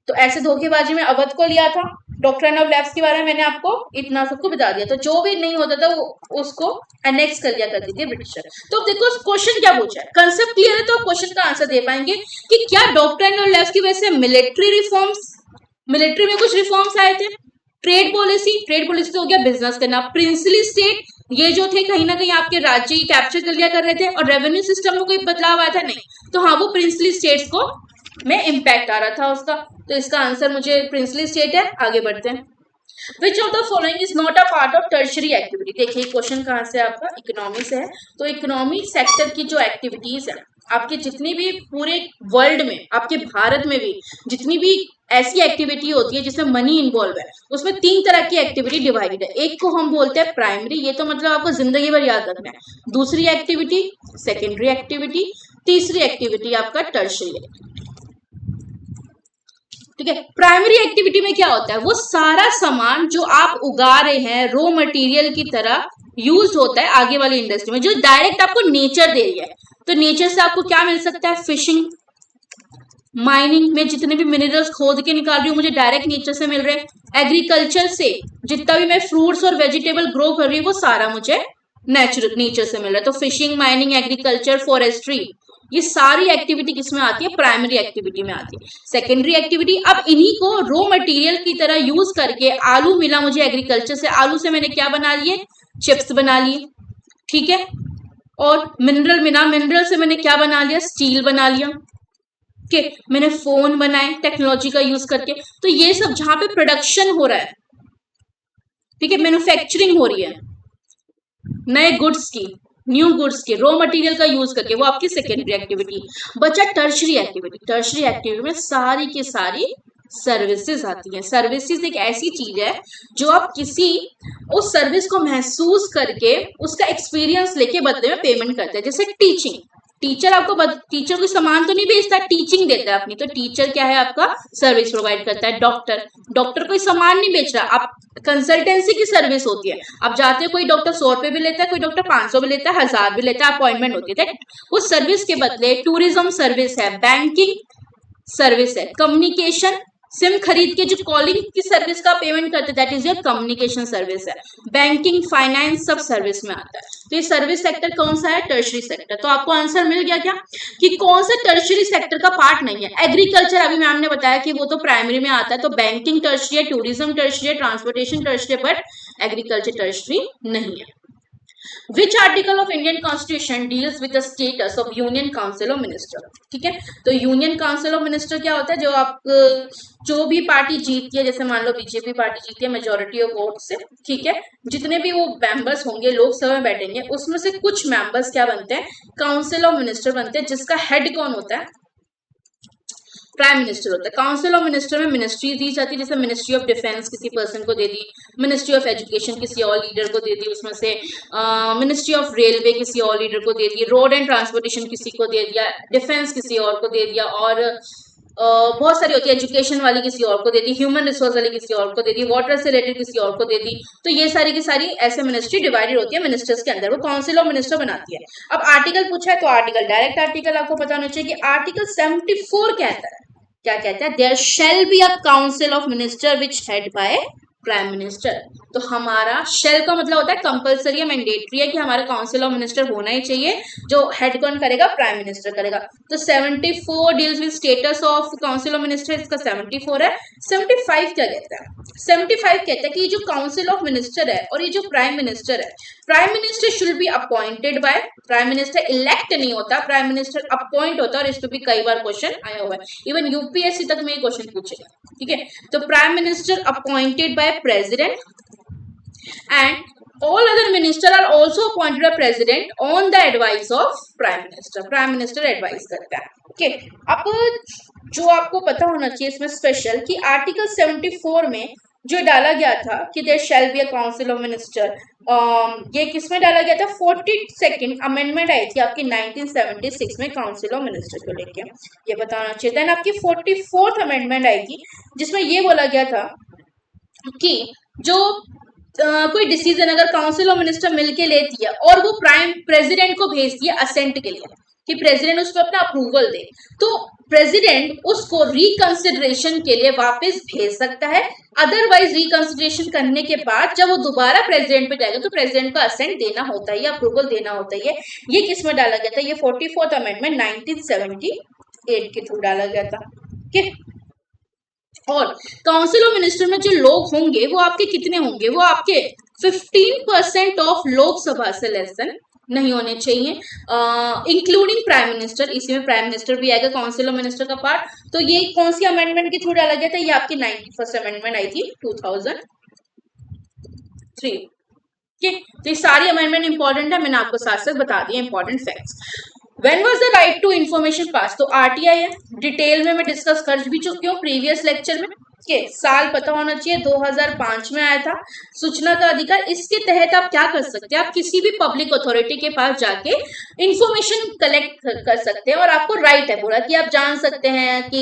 Speaker 1: तो ऐसे धोखेबाजी में अवध को लिया था। डॉक्ट्राइन ऑफ लैप्स के बारे में मैंने आपको इतना सबको बता दिया। तो जो भी नहीं होता था वो उसको एनेक्स कर लिया करती थी ब्रिटिशर। तो देखो क्वेश्चन क्या पूछा है, कंसेप्ट क्लियर है तो क्वेश्चन का आंसर दे पाएंगे कि क्या डॉक्ट्राइन ऑफ लैप्स की वजह से मिलिट्री रिफॉर्म्स, मिलिट्री में कुछ रिफॉर्म्स आए थे। ट्रेड पॉलिसी, ट्रेड पॉलिसी तो हो गया बिजनेस करना। प्रिंसली स्टेट, ये जो थे कहीं ना कहीं आपके राज्य ही कैप्चर कर लिया कर रहे थे, और रेवेन्यू सिस्टम में कोई बदलाव आया था नहीं, तो हाँ वो प्रिंसली स्टेट्स को में इम्पैक्ट आ रहा था उसका। तो इसका आंसर मुझे प्रिंसली स्टेट है। आगे बढ़ते हैं। विच of the following is not a part of tertiary activity. देखिए क्वेश्चन कहाँ से, आपका इकोनॉमी से है। तो इकोनॉमी सेक्टर की जो एक्टिविटीज है आपके, जितनी भी पूरे वर्ल्ड में, आपके भारत में भी जितनी भी ऐसी एक्टिविटी होती है जिसमें मनी इन्वॉल्व है, उसमें 3 तरह की एक्टिविटी डिवाइडेड है। एक को हम बोलते हैं प्राइमरी, ये तो मतलब आपको जिंदगी भर याद रखना है। दूसरी एक्टिविटी सेकेंडरी एक्टिविटी, तीसरी एक्टिविटी आपका टर्शरी, ठीक है। प्राइमरी एक्टिविटी में क्या होता है, वो सारा सामान जो आप उगा रहे हैं रॉ मटेरियल की तरह यूज होता है आगे वाली इंडस्ट्री में, जो डायरेक्ट आपको नेचर दे रही है। तो नेचर से आपको क्या मिल सकता है, फिशिंग, माइनिंग में जितने भी मिनरल्स खोद के निकाल रही हूँ मुझे डायरेक्ट नेचर से मिल रहे हैं। एग्रीकल्चर से जितना भी मैं फ्रूट्स और वेजिटेबल ग्रो कर रही हूँ वो सारा मुझे नेचर से मिल रहा है। तो फिशिंग, माइनिंग, एग्रीकल्चर, फॉरेस्ट्री, ये सारी एक्टिविटी किसमें आती है, प्राइमरी एक्टिविटी में आती है। सेकेंडरी एक्टिविटी, अब इन्हीं को रॉ मटेरियल की तरह यूज करके, आलू मिला मुझे एग्रीकल्चर से, आलू से मैंने क्या बना लिए, चिप्स बना लिए, ठीक है। और मिनरल मिला, मिनरल से मैंने क्या बना लिया, स्टील बना लिया, के मैंने फोन बनाए टेक्नोलॉजी का यूज करके। तो ये सब जहां पे प्रोडक्शन हो रहा है, ठीक है, मैन्युफैक्चरिंग हो रही है नए गुड्स की, न्यू गुड्स के रॉ मटेरियल का यूज करके, वो आपकी सेकेंडरी एक्टिविटी। बचा टर्शरी एक्टिविटी। टर्शरी एक्टिविटी में सारी की सारी सर्विसेज आती हैं। सर्विसेज एक ऐसी चीज है जो आप किसी उस सर्विस को महसूस करके उसका एक्सपीरियंस लेके बदले में पेमेंट करते हैं। जैसे टीचिंग, टीचर आपको टीचर कोई सामान तो नहीं बेचता, टीचिंग देता है अपनी। तो टीचर क्या है, आपका सर्विस प्रोवाइड करता है। डॉक्टर, डॉक्टर कोई सामान नहीं बेच रहा, आप कंसल्टेंसी की सर्विस होती है। आप जाते हो, कोई डॉक्टर 100 रुपए भी लेता है, कोई डॉक्टर 500 भी लेता है, 1000 भी लेता है, अपॉइंटमेंट होती है। उस सर्विस के बदले टूरिज्म सर्विस है, बैंकिंग सर्विस है, कम्युनिकेशन, सिम खरीद के जो कॉलिंग की सर्विस का पेमेंट करते, that is your communication service है। बैंकिंग, फाइनेंस सब सर्विस में आता है। तो ये सर्विस सेक्टर कौन सा है, टर्शरी सेक्टर। तो आपको आंसर मिल गया क्या कि कौन सा टर्शरी सेक्टर का पार्ट नहीं है। एग्रीकल्चर अभी मैम ने बताया कि वो तो प्राइमरी में आता है, तो बैंकिंग टर्शरी है, टूरिज्म टर्शरी है, ट्रांसपोर्टेशन टर्शरी है, बट एग्रीकल्चर टर्शरी नहीं है। Which article of Indian Constitution deals with the status of Union Council of Minister? ठीक है, तो यूनियन काउंसिल ऑफ मिनिस्टर क्या होता है, जो आप जो भी पार्टी जीतती है, जैसे मान लो बीजेपी पार्टी जीतती है मेजोरिटी ऑफ वोट से, ठीक है, जितने भी वो मेंबर्स होंगे लोकसभा में बैठेंगे, उसमें से कुछ मेंबर्स क्या बनते हैं, काउंसिल ऑफ मिनिस्टर बनते हैं, जिसका हेड कौन होता है, प्राइम मिनिस्टर होता है। काउंसिल ऑफ मिनिस्टर में मिनिस्ट्री दी जाती है, जैसे मिनिस्ट्री ऑफ डिफेंस किसी पर्सन को दे दी, मिनिस्ट्री ऑफ एजुकेशन किसी और लीडर को दे दी, उसमें से मिनिस्ट्री ऑफ रेलवे किसी और लीडर को दे दी, रोड एंड ट्रांसपोर्टेशन किसी को दे दिया, डिफेंस किसी और को दे दिया, और बहुत सारी होती है, एजुकेशन वाली किसी और को दे दी, ह्यूमन रिसोर्स वाली किसी और को दे दी, वाटर से रिलेटेड किसी और को दे दी। तो ये सारी की सारी ऐसे मिनिस्ट्री डिवाइडेड होती है मिनिस्टर्स के अंदर, वो काउंसिल ऑफ मिनिस्टर बनाती है। अब आर्टिकल पूछा है तो आर्टिकल, डायरेक्ट आर्टिकल आपको पता होना चाहिए कि आर्टिकल 74 कहता है, क्या कहता है, there shall be a council of minister which head by prime minister. तो हमारा शेल का मतलब होता है कंपलसरी, मैंडेटरी है कि हमारा काउंसिल ऑफ मिनिस्टर होना ही चाहिए, जो हेड कौन करेगा, प्राइम मिनिस्टर करेगा। तो 74 deals with status of council of minister, इसका 74 है। 75 क्या कहता है, 75 कहता है कि जो काउंसिल ऑफ मिनिस्टर है और ये जो प्राइम मिनिस्टर है, prime minister should be appointed by, prime minister elect नहीं होता, प्राइम मिनिस्टर अपॉइंट होता है, और इस पे भी कई बार क्वेश्चन आया हुआ है, इवन यूपीएससी तक में ये क्वेश्चन पूछेगा, ठीक है। तो prime minister appointed by president and all other minister are also appointed by president on the advice of prime minister, prime minister advice करता है, ओके। अब जो आपको पता होना चाहिए इसमें स्पेशल कि आर्टिकल 74 में जो डाला गया था कि there shall be a council of minister, ये किसमें डाला गया था, 42nd अमेंडमेंट आई थी आपकी 1976 में काउंसिल ऑफ मिनिस्टर को लेके, ये बताना चाहिए। देन आपकी 44th अमेंडमेंट आई थी जिसमें ये बोला गया था कि जो कोई डिसीजन अगर काउंसिल ऑफ मिनिस्टर मिलके लेती है और वो प्राइम प्रेसिडेंट को भेजती है असेंट के लिए कि प्रेसिडेंट उसको अपना अप्रूवल दे, तो प्रेसिडेंट उसको रिकंसिडरेशन के लिए वापस भेज सकता है। अदरवाइज रिकंसिडरेशन करने के बाद जब वो दोबारा प्रेसिडेंट पे जाएगा तो प्रेसिडेंट को असेंट देना होता है या अप्रूवल देना होता है। ये किस में डाला गया था, ये 44th अमेंडमेंट 1978 के थ्रू डाला गया था, ठीक। और काउंसिल ऑफ मिनिस्टर में जो लोग होंगे वो आपके कितने होंगे, वो आपके 15% ऑफ लोकसभा से लेस देन नहीं होने चाहिए, इंक्लूडिंग प्राइम मिनिस्टर। इसी में प्राइम मिनिस्टर भी आएगा काउंसिल ऑफ मिनिस्टर का पार्ट। तो ये कौन सी अमेंडमेंट के थ्रू डाला गया था, ये आपकी 91st अमेंडमेंट आई थी 2003, ठीक। तो ये सारी अमेंडमेंट इंपॉर्टेंट है, मैंने आपको साथ साथ बता दिया important facts. When was the right to information passed? तो RTI है, डिटेल में मैं डिस्कस कर भी चुकी हूँ प्रीवियस लेक्चर में, के साल पता होना चाहिए 2005 में आया था सूचना का अधिकार। इसके तहत आप क्या कर सकते हैं, आप किसी भी पब्लिक अथॉरिटी के पास जाके इंफॉर्मेशन कलेक्ट कर सकते हैं और आपको राइट है पूरा कि आप जान सकते हैं कि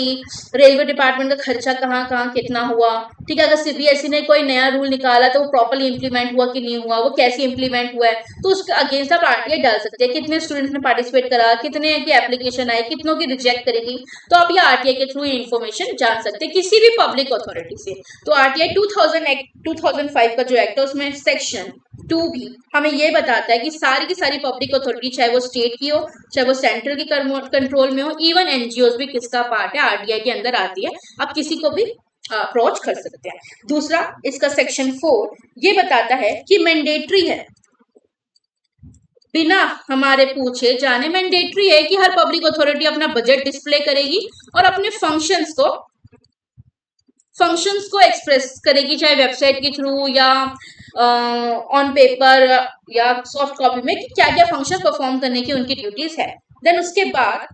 Speaker 1: रेलवे डिपार्टमेंट का खर्चा कहाँ कहाँ कितना हुआ, ठीक है। अगर सीबीएसई ने कोई नया रूल निकाला तो वो प्रॉपरली इंप्लीमेंट हुआ कि नहीं हुआ, वो कैसे इंप्लीमेंट हुआ है, तो उसके अगेंस्ट आप आरटीआई डाल सकते हैं। कितने स्टूडेंट्स ने पार्टिसिपेट करा, कितने की एप्लीकेशन आई, कितनों की रिजेक्ट करेगी, तो आप ये आरटीआई के थ्रू इन्फॉर्मेशन जान सकते हैं किसी भी पब्लिक अथॉरिटी से। तो आरटीआई 2005 का जो एक्ट है उसमें सेक्शन 2 भी हमें ये बताता है कि सारी की सारी पब्लिक अथॉरिटी, चाहे वो स्टेट की हो चाहे वो सेंट्रल की कंट्रोल में हो, इवन एनजीओ भी किसका पार्ट है, आरटीआई के अंदर आती है, आप किसी को भी अप्रोच कर सकते हैं। दूसरा इसका सेक्शन 4 ये बताता है कि मैंडेटरी है, बिना हमारे पूछे जाने मैंडेटरी है कि हर पब्लिक अथॉरिटी अपना बजट डिस्प्ले करेगी और अपने फंक्शंस को एक्सप्रेस करेगी, चाहे वेबसाइट के थ्रू या ऑन पेपर या सॉफ्ट कॉपी में, कि क्या क्या फंक्शन परफॉर्म करने की उनकी ड्यूटीज है। देन उसके बाद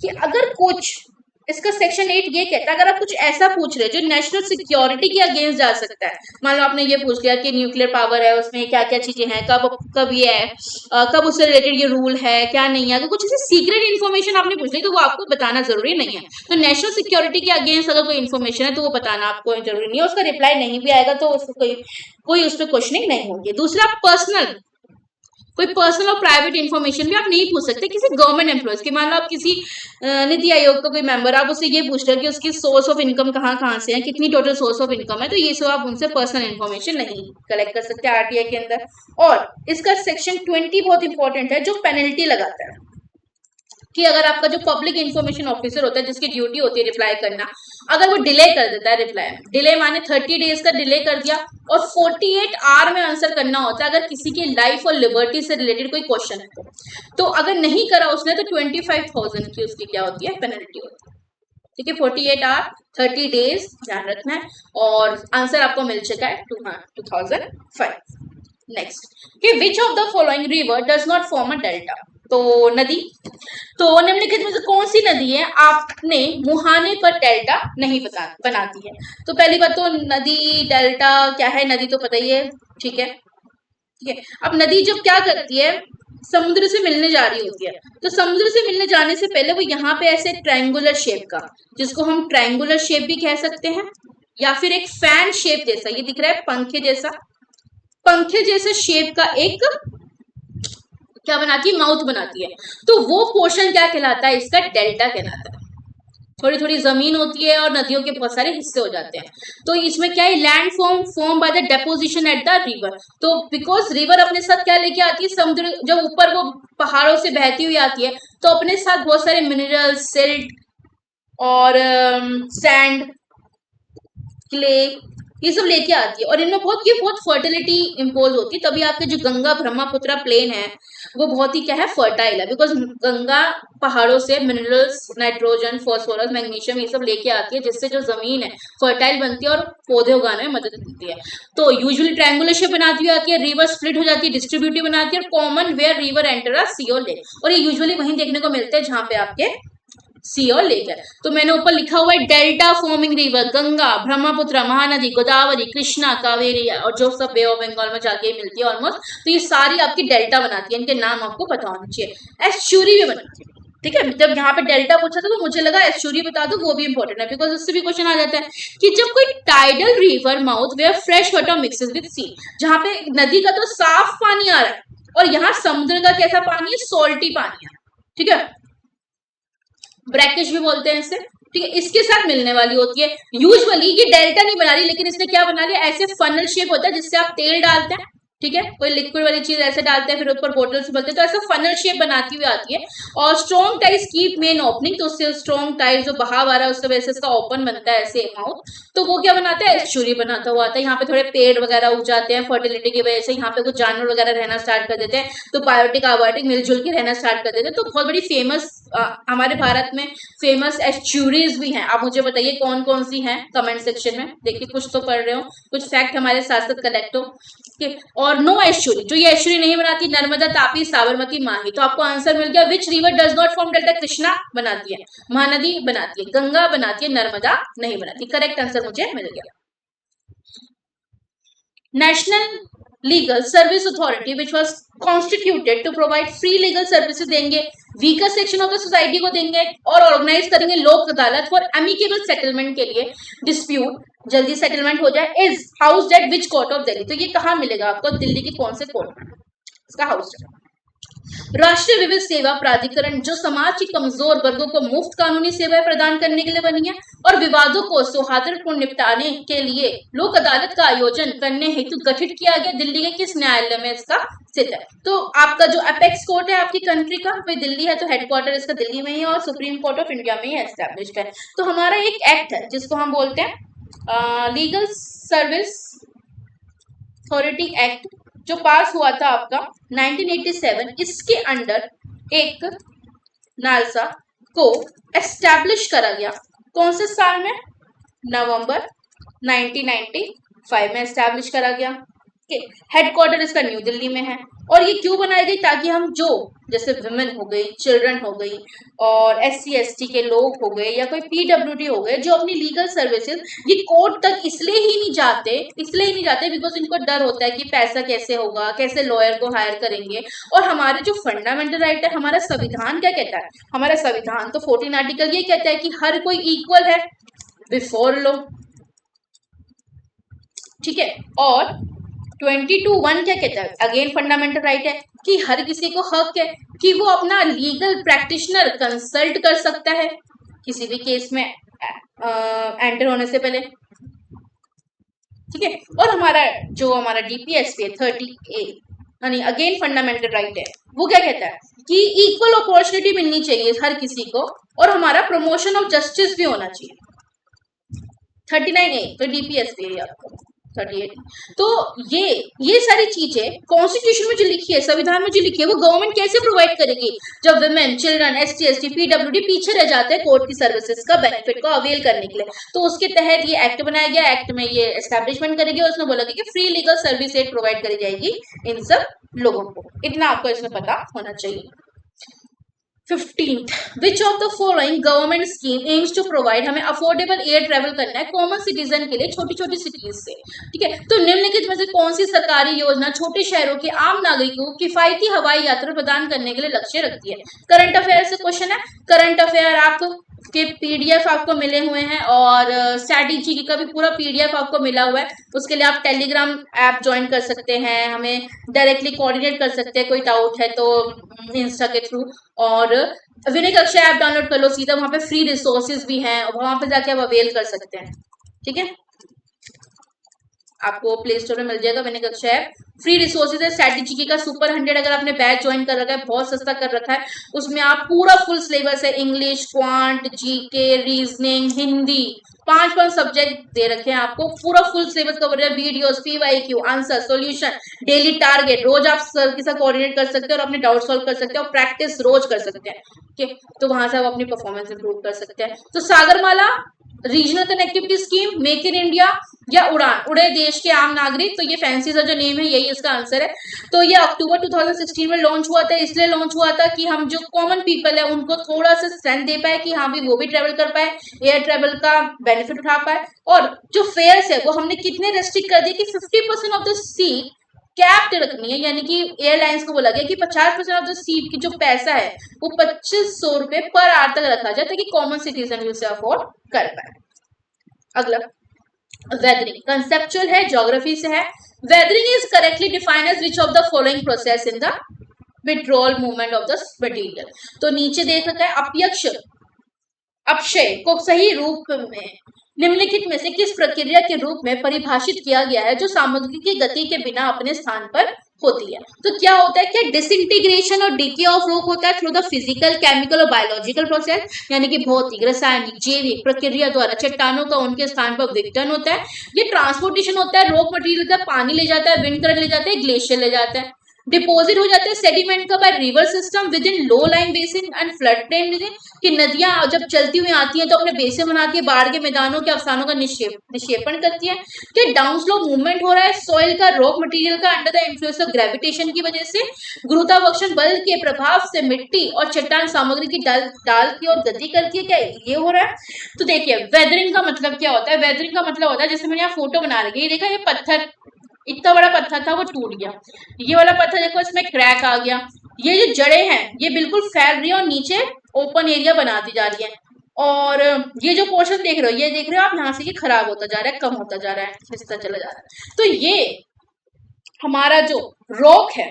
Speaker 1: कि अगर कुछ, इसका सेक्शन 8 ये कहता है अगर आप कुछ ऐसा पूछ रहे जो नेशनल सिक्योरिटी के अगेंस्ट जा सकता है, मान लो आपने ये पूछ लिया कि न्यूक्लियर पावर है उसमें क्या क्या चीजें हैं, कब ये है, कब उससे रिलेटेड ये रूल है क्या नहीं है, अगर कुछ ऐसी सीक्रेट इन्फॉर्मेशन आपने पूछ ली तो वो आपको बताना जरूरी नहीं है। तो नेशनल सिक्योरिटी के अगेंस्ट अगर कोई इन्फॉर्मेशन है तो वो बताना आपको जरूरी नहीं है, उसका रिप्लाई नहीं भी आएगा तो उसको कोई उस पर क्वेश्चनिंग नहीं होगी। दूसरा कोई पर्सनल और प्राइवेट इन्फॉर्मेशन भी आप नहीं पूछ सकते किसी गवर्नमेंट एम्प्लॉयज की। मान लो आप किसी नीति आयोग का कोई मेंबर, आप उससे ये पूछ रहे हो कि उसकी सोर्स ऑफ इनकम कहाँ से है, कितनी टोटल सोर्स ऑफ इनकम है, तो ये सब आप उनसे पर्सनल इन्फॉर्मेशन नहीं कलेक्ट कर सकते आरटीआई के अंदर। और इसका सेक्शन 20 बहुत इंपॉर्टेंट है जो पेनल्टी लगाता है कि अगर आपका जो पब्लिक इन्फॉर्मेशन ऑफिसर होता है जिसकी ड्यूटी होती है रिप्लाई करना, अगर वो डिले कर देता है रिप्लाई, डिले माने 30 डेज का डिले कर दिया और 48 आवर में आंसर करना होता है अगर किसी की लाइफ और लिबर्टी से रिलेटेड कोई क्वेश्चन है तो अगर नहीं करा उसने तो 25,000 की उसकी क्या होती है, पेनल्टी होती है, ठीक है। 48 आवर 30 डेज ध्यान रखना है और आंसर आपको मिल चुका है 2005। नेक्स्ट कि विच of the following river does not form a delta, तो नदी, तो निम्नलिखित में से कौन सी नदी है आपने मुहाने पर डेल्टा नहीं बनाती है। तो पहली बात तो नदी डेल्टा क्या है, नदी तो पता ही है, ठीक है। अब नदी जब क्या करती है, समुद्र से मिलने जा रही होती है, तो समुद्र से मिलने जाने से पहले वो यहाँ पे ऐसे ट्रायंगुलर शेप का, जिसको हम ट्रायंगुलर शेप भी कह सकते हैं, या फिर एक फैन शेप जैसा, ये दिख रहा है पंखे जैसा शेप का एक क्या बनाती है, माउथ बनाती है। तो वो पोर्शन क्या कहलाता है, इसका डेल्टा कहलाता है। थोड़ी थोड़ी जमीन होती है और नदियों के बहुत सारे हिस्से हो जाते हैं। तो इसमें क्या है, land form by the deposition at the river. तो बिकॉज रिवर अपने साथ क्या लेके आती है, समुद्र जब ऊपर वो पहाड़ों से बहती हुई आती है तो अपने साथ बहुत सारे मिनरल्स, सिल्ट और सैंड, क्ले, ये सब लेके आती है। और इनमें बहुत फर्टिलिटी इम्पोज होती है, तभी आपके जो गंगा ब्रह्मपुत्र प्लेन है वो बहुत ही क्या है, फर्टाइल है। बिकॉज गंगा पहाड़ों से मिनरल्स, नाइट्रोजन, फॉस्फोरस, मैग्नीशियम ये सब लेके आती है, जिससे जो जमीन है फर्टाइल बनती है और पौधे उगाने में मदद मिलती है। तो यूजुअली ट्रायंगुलर शेप बनाती हुई आती है, रिवर स्प्लिट हो जाती है, डिस्ट्रीब्यूटिव बनाती है, और common where river enter a sea और लेक। और ये यूजुअली वहीं देखने को मिलते हैं जहां पे आपके सी और लेक है। तो मैंने ऊपर लिखा हुआ है delta forming river, Ganga, Brahmaputra, Mahanadi, Godavari, Krishna, Kaveri, और जो सब बे ऑफ बंगाल में जाके मिलती है ऑलमोस्ट। तो ये सारी आपकी डेल्टा बनाती है, इनके नाम आपको पता होना चाहिए। एस्चुरी भी बनाती है, ठीक है। जब यहाँ पे डेल्टा पूछा था तो मुझे लगा एस्चुरी बता दो, वो भी इंपॉर्टेंट है, बिकॉज उससे भी क्वेश्चन आ जाता है कि जब कोई tidal river mouth where fresh water mixes with sea, जहाँ पे नदी का तो साफ पानी आ रहा है और यहाँ समुद्र का कैसा पानी है, सॉल्टी पानी है, ठीक है, ब्रैकिश भी बोलते हैं इसे, ठीक है, इसके साथ मिलने वाली होती है। यूजुअली ये डेल्टा नहीं बना रही, लेकिन इसने क्या बना लिया, ऐसे फनल शेप होता है जिससे आप तेल डालते हैं, ठीक है, कोई लिक्विड वाली चीज ऐसे डालते हैं, फिर ऊपर बोतल से भरते हैं, तो ऐसा फनल शेप बनाती हुई आती है। और strong ties keep main opening, तो उससे स्ट्रॉन्ग टाइज जो बहाव आ रहा है उससे वजह से इसका ओपन बनता है ऐसे माउथ। तो वो क्या बनाता है, एस्चुरी बनाता हुआ आता है। यहाँ पे थोड़े पेड़ वगैरह उग जाते हैं फर्टिलिटी की वजह से, यहाँ पे कुछ जानवर वगैरह रहना स्टार्ट कर देते हैं, तो बायोटिक आबायोटिक मिलजुल के रहना स्टार्ट कर देते हैं। तो बहुत बड़ी फेमस हमारे भारत में फेमस एस्चुरीज भी हैं। आप मुझे बताइए कौन कौन सी हैं, कमेंट सेक्शन में। देखिए कुछ तो पढ़ रहे हो, कुछ फैक्ट हमारे साथ साथ कलेक्ट हो। और नो एस्चुरी, जो ये एस्चुरी नहीं बनाती, नर्मदा, तापी, साबरमती, माही। तो आपको आंसर मिल गया, which river does not form delta, Krishna बनाती है, महानदी बनाती है, गंगा बनाती है, नर्मदा नहीं बनाती। करेक्ट आंसर मुझे मिल गया। National legal service authority which was constituted to provide free legal services देंगे, weaker section of the society को देंगे, और ऑर्गेनाइज करेंगे लोक अदालत फॉर एमिकेबल सेटलमेंट के लिए, डिस्प्यूट जल्दी सेटलमेंट हो जाए। Is house at which court of Delhi, तो ये कहाँ मिलेगा आपको, दिल्ली की कौन से कोर्ट में इसका हाउस है। राष्ट्रीय विविध सेवा प्राधिकरण जो समाज के कमजोर वर्गों को मुफ्त कानूनी सेवाएं प्रदान करने के लिए बनी है और विवादों को सौहार्दपूर्ण निपटाने के लिए लोक अदालत का आयोजन करने हेतु गठित किया गया। दिल्ली के किस न्यायालय में इसका स्थित है, तो आपका जो अपेक्स कोर्ट है आपकी कंट्री का वही दिल्ली है, तो हेडक्वार्टर इसका दिल्ली में ही है और सुप्रीम कोर्ट ऑफ इंडिया में ही एस्टैब्लिश्ड है। तो हमारा एक एक्ट है जिसको हम बोलते हैं लीगल सर्विस अथॉरिटी एक्ट, जो पास हुआ था आपका 1987। इसके अंडर एक नालसा को एस्टैब्लिश करा गया, कौन से साल में, नवंबर 1995 में एस्टैब्लिश करा गया। हेडक्वार्टर इसका न्यू दिल्ली में है। और ये क्यों बनाई गई, ताकि हम जो जैसे वुमेन हो गई, चिल्ड्रन हो गई, और SC ST के लोग हो गए, या कोई PWD हो गए, जो अपनी लीगल सर्विसेज ये कोर्ट तक इसलिए ही नहीं जाते बिकॉज इनको डर होता है कि पैसा कैसे होगा, कैसे लॉयर को हायर करेंगे। और हमारे जो फंडामेंटल राइट है, हमारा संविधान क्या कहता है, हमारा संविधान तो 14 आर्टिकल ये कहता है कि हर कोई इक्वल है बिफोर लॉ, ठीक है। और 22(1) क्या कहता है, अगेन फंडामेंटल राइट है कि हर किसी को हक है कि वो अपना लीगल प्रैक्टिशनर कंसल्ट कर सकता है किसी भी केस में एंटर होने से पहले, ठीक है। और हमारा DPSP है 30A, यानी अगेन फंडामेंटल राइट है, वो क्या कहता है कि इक्वल अपॉर्चुनिटी मिलनी चाहिए हर किसी को, और हमारा प्रमोशन ऑफ जस्टिस भी होना चाहिए। 39A तो DPSP है आपको 38। तो ये सारी चीजें कॉन्स्टिट्यूशन में जो लिखी है, संविधान में जो लिखी है, वो गवर्नमेंट कैसे प्रोवाइड करेगी जब women, children, ST ST PWD पीछे रह जाते हैं कोर्ट की सर्विसेज का बेनिफिट को अवेल करने के लिए। तो उसके तहत ये एक्ट बनाया गया, एक्ट में ये एस्टैब्लिशमेंट करेगी, और उसमें बोला गया कि free legal service aid provide करी जाएगी इन सब लोगों को। इतना आपको इसमें पता होना चाहिए। 15th, which of the following government scheme aims to provide, हमें अफोर्डेबल एयर ट्रेवल करना है कॉमन सिटीजन के लिए छोटी छोटी सिटीज से, ठीक है। तो निम्नलिखित में से कौन सी सरकारी योजना छोटे शहरों के आम नागरिकों को किफायती हवाई यात्रा प्रदान करने के लिए लक्ष्य रखती है? करंट अफेयर से क्वेश्चन है। करंट अफेयर आप के पीडीएफ आपको मिले हुए हैं और स्ट्रैटेजी का भी पूरा पीडीएफ आपको मिला हुआ है। उसके लिए आप टेलीग्राम ऐप ज्वाइन कर सकते हैं, हमें डायरेक्टली कोऑर्डिनेट कर सकते हैं, कोई डाउट है तो इंस्टा के थ्रू, और विनय कक्षा ऐप डाउनलोड कर लो सीधा, वहां पे फ्री रिसोर्सेज भी हैं, वहां पे जाके आप अवेल कर सकते हैं, ठीक है। आपको प्ले स्टोर में मिल जाएगा विनय कक्षा ऐप, फ्री रिसोर्सेज है। स्ट्रैटेजी का सुपर 100 अगर आपने बैच ज्वाइन कर रखा है, बहुत सस्ता कर रखा है, उसमें आप पूरा फुल सिलेबस है, English, quant, GK, reasoning, Hindi, 5 subject दे रखे हैं आपको, पूरा फुल सिलेबस कवर है, videos, PYQ, answer, solution, daily target, रोज आप सर के साथ कोऑर्डिनेट कर सकते हैं और अपने डाउट सॉल्व कर सकते हैं और प्रैक्टिस रोज कर सकते हैं, ठीक है। तो वहां से आप अपनी परफॉर्मेंस इंप्रूव कर सकते हैं। तो Sagarmala, regional connectivity scheme, make in India या उड़ान, उड़े देश के आम नागरिक, तो ये फैंसी सा जो नेम है यही इसका आंसर है। तो ये अक्टूबर 2016 में लॉन्च हुआ था, इसलिए लॉन्च हुआ था कि हम जो कॉमन पीपल है उनको थोड़ा सा स्ट्रेंथ दे पाए कि हाँ भी वो भी ट्रेवल कर पाए, एयर ट्रेवल का बेनिफिट उठा पाए। और जो फेयर्स है वो हमने कितने रेस्ट्रिक्ट कर दिए कि 50% ऑफ द सीट कैप्ड रखनी है, यानी कि एयरलाइंस को बोला गया कि 50% ऑफ द सीट की जो पैसा है वो 2500 रुपए पर आवर तक रखा जाए ताकि कॉमन सिटीजन भी उसे अफोर्ड कर पाए। अगला वेदरिंग, कंसेप्चुअल है, ज्योग्राफी से है। Weathering is correctly defined as which of the following process in the withdrawal movement of the material. तो नीचे देख रखा है अपयक्ष अपक्षय को सही रूप में निम्नलिखित में से किस प्रक्रिया के रूप में परिभाषित किया गया है जो सामग्री की गति के बिना अपने स्थान पर होती है? तो क्या होता है कि डिसइंटीग्रेशन और डीके ऑफ रॉक होता है थ्रू द फिजिकल, केमिकल और बायोलॉजिकल प्रोसेस, यानी कि भौतिक, रासायनिक, जैविक प्रक्रिया द्वारा चट्टानों का उनके स्थान पर विघटन होता है। ये ट्रांसपोर्टेशन होता है, रॉक मटेरियल होता है, पानी ले जाता है, विंड करंट ले जाता है, ग्लेशियर ले जाता है। डिपोजिट हो जाते हैं सेडिमेंट का by river system with in low line basin and flood plain, कि नदियां जब चलती हुई आती हैं तो अपने बेसिन बनाती है, बाढ़ के मैदानों के अफसानों का निक्षेपण करती है। कि डाउन स्लो मूवमेंट हो रहा है सॉइल का, रॉक मटेरियल का under the influence of gravitation की वजह से, गुरुत्वाकर्षण बल के प्रभाव से मिट्टी और चट्टान सामग्री की डाल की और गति करती है, क्या ये हो रहा है? तो देखिए वेदरिंग का मतलब क्या होता है। वेदरिंग का मतलब होता है, जैसे मैंने यहाँ फोटो बना रखी है, देखा ये पत्थर, इतना बड़ा पत्थर था वो टूट गया, ये वाला पत्थर देखो इसमें क्रैक आ गया, ये जो जड़ें हैं ये बिल्कुल फैल रही है और नीचे ओपन एरिया बनाती जा रही है, और ये जो पोर्शन देख रहे हो, ये देख रहे हो आप यहाँ से, ये खराब होता जा रहा है, कम होता जा रहा है, खिसता चला जा रहा है। तो ये हमारा जो रॉक है,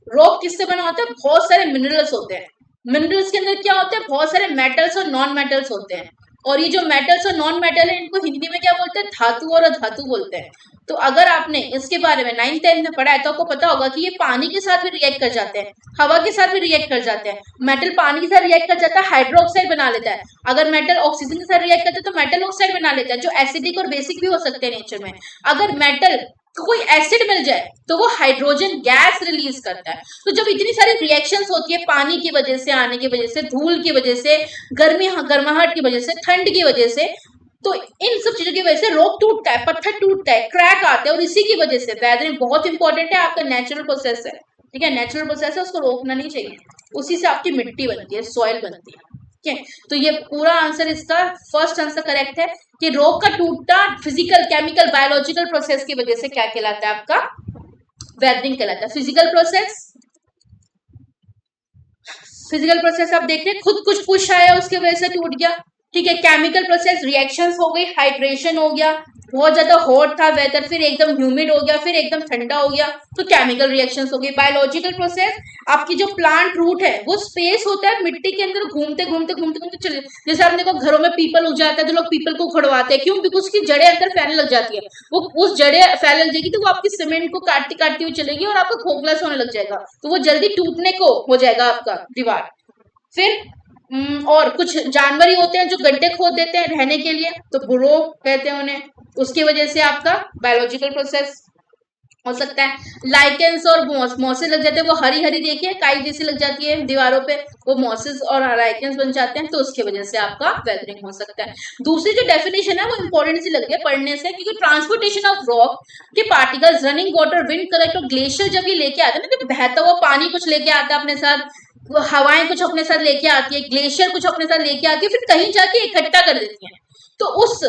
Speaker 1: रॉक किससे बना होता है? बहुत सारे मिनरल्स होते हैं। मिनरल्स के अंदर क्या होते हैं? बहुत सारे मेटल्स और नॉन मेटल्स होते हैं, और ये जो मेटल्स और नॉन मेटल है इनको हिंदी में क्या बोलते हैं? धातु और अधातु बोलते हैं। तो अगर आपने इसके बारे में 9th-10th में पढ़ा है तो आपको पता होगा कि ये पानी के साथ भी रिएक्ट कर जाते हैं, हवा के साथ भी रिएक्ट कर जाते हैं। मेटल पानी के साथ रिएक्ट कर जाता है, हाइड्रोक्साइड बना लेता है। अगर मेटल ऑक्सीजन के साथ रिएक्ट करता है तो मेटल ऑक्साइड बना लेता है, जो एसिडिक और बेसिक भी हो सकते हैं नेचर में। अगर मेटल कोई एसिड मिल जाए तो वो हाइड्रोजन गैस रिलीज करता है। तो जब इतनी सारी रिएक्शंस होती है पानी की वजह से, आने की वजह से, धूल की वजह से, गर्माहट की वजह से, ठंड की वजह से, तो इन सब चीजों की वजह से रॉक टूटता है, पत्थर टूटता है, क्रैक आते हैं, और इसी की वजह से वेदरिंग बहुत इंपॉर्टेंट है, आपका नेचुरल प्रोसेस है, ठीक है, नेचुरल प्रोसेस है, उसको रोकना नहीं चाहिए, उसी से आपकी मिट्टी बनती है, सॉइल बनती है, ठीक है। तो ये पूरा आंसर, इसका फर्स्ट आंसर करेक्ट है कि रॉक का टूटना फिजिकल, केमिकल, बायोलॉजिकल प्रोसेस की वजह से क्या कहलाता है? आपका वेदरिंग कहलाता है। फिजिकल प्रोसेस, फिजिकल प्रोसेस आप देख रहे हैं, खुद कुछ पुश आया उसकी वजह से टूट गया, ठीक है। केमिकल प्रोसेस, रिएक्शंस हो गई, हाइड्रेशन हो गया, बहुत ज्यादा हॉट था वेदर, फिर एकदम ह्यूमिड हो गया, फिर एकदम ठंडा हो गया, तो केमिकल रिएक्शंस हो गई। बायोलॉजिकल प्रोसेस, आपकी जो प्लांट रूट है वो स्पेस होता है मिट्टी के अंदर घूमते घूमते घूमते घूमते चले, जैसे आपने देखो घरों में पीपल उग जाता है तो लोग पीपल को उखड़वाते हैं, क्यों? बिकॉज उसकी जड़ें अंदर फैलने लग जाती है, वो उस जड़ें फैलने लग जाएगी तो वो आपकी सीमेंट को काटती काटती हुई चलेगी और आपका खोखला से होने लग जाएगा, तो वो जल्दी टूटने को हो जाएगा आपका दीवार। फिर और कुछ जानवर ही होते हैं जो गड्ढे खोद देते हैं रहने के लिए, तो बुरो कहते हैं उन्हें, उसकी वजह से आपका बायोलॉजिकल प्रोसेस हो सकता है। लाइकेंस और मॉसेस लग जाते हैं, वो हरी हरी देखिए काई जैसी लग जाती है दीवारों पे, वो मॉसेस और लाइकेंस बन जाते हैं, तो उसकी वजह से आपका वेदरिंग हो सकता है। दूसरी जो डेफिनेशन है वो इंपॉर्टेंट सी लगती है पढ़ने से, क्योंकि ट्रांसपोर्टेशन ऑफ रॉक के particles, running water, wind current और ग्लेशियर जब ये लेके आते हैं ना, जब बहता हुआ पानी कुछ लेके आता है अपने साथ, वो हवाएं कुछ अपने साथ लेके आती है, ग्लेशियर कुछ अपने साथ लेके आती है, फिर कहीं जाके इकट्ठा कर देती है। तो उस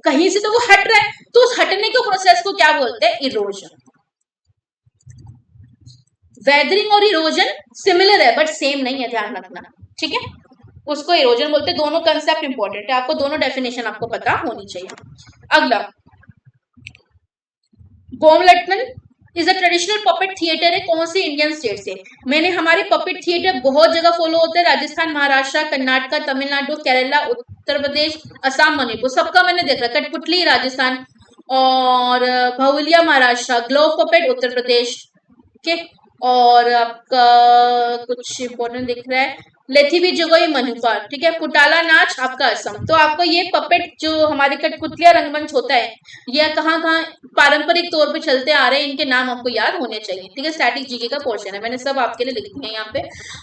Speaker 1: कहीं से तो वो हट रहा है, तो उस हटने के प्रोसेस को क्या बोलते हैं? इरोजन। वेदरिंग और इरोजन सिमिलर है बट सेम नहीं है, ध्यान रखना, ठीक है। उसको इरोजन बोलते हैं। दोनों कंसेप्ट इंपॉर्टेंट है, आपको दोनों डेफिनेशन आपको पता होनी चाहिए। अगला, गोमलटमन is a traditional puppet theatre है, कौन सी इंडियन स्टेट से? मैंने हमारे पपेट थिएटर बहुत जगह फॉलो होते हैं, राजस्थान, महाराष्ट्र, कर्नाटक, तमिलनाडु, केरला, उत्तर प्रदेश, असम, मणिपुर, सबका मैंने देखा। कठपुतली राजस्थान, और भवलिया महाराष्ट्र, ग्लोव पपेट उत्तर प्रदेश, ठीक है। और आपका कुछ इंपॉर्टेंट दिख रहा है, लेथिबी जगोई मणिपुर, ठीक है। कुटाला नाच आपका असम। तो आपको ये पपेट जो हमारे कठपुतलिया रंगमंच होता है, ये कहाँ कहाँ पारंपरिक तौर पे चलते आ रहे हैं, इनके नाम आपको याद होने चाहिए, ठीक है। स्टैटिक जीके का पोर्शन है, मैंने सब आपके लिए लिख दिए हैं यहाँ पे।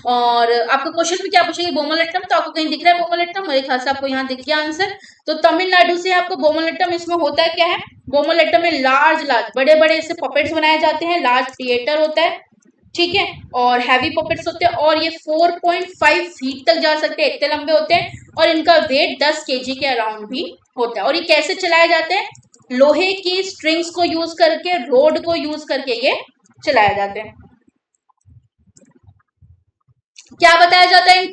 Speaker 1: और आपका क्वेश्चन भी क्या पूछेंगे? बोमलट्टम, तो आपको कहीं दिख रहा है बोमलट्टम? मेरे ख्याल से आपको यहाँ दिख गया आंसर। तो तमिलनाडु से आपको बोमलट्टम, इसमें होता है क्या है? बोमलट्टम में लार्ज लार्ज बड़े बड़े ऐसे पपेट्स बनाए जाते हैं, लार्ज थिएटर होता है, ठीक है। और हैवी पॉकेट्स होते हैं, और ये 4.5 फीट तक जा सकते हैं, इतने लंबे होते हैं, और इनका वेट 10 केजी के अराउंड भी होता है। और ये कैसे चलाए जाते हैं? लोहे की स्ट्रिंग्स को यूज करके, रोड को यूज करके ये चलाए जाते हैं। क्या बताया जाता है इन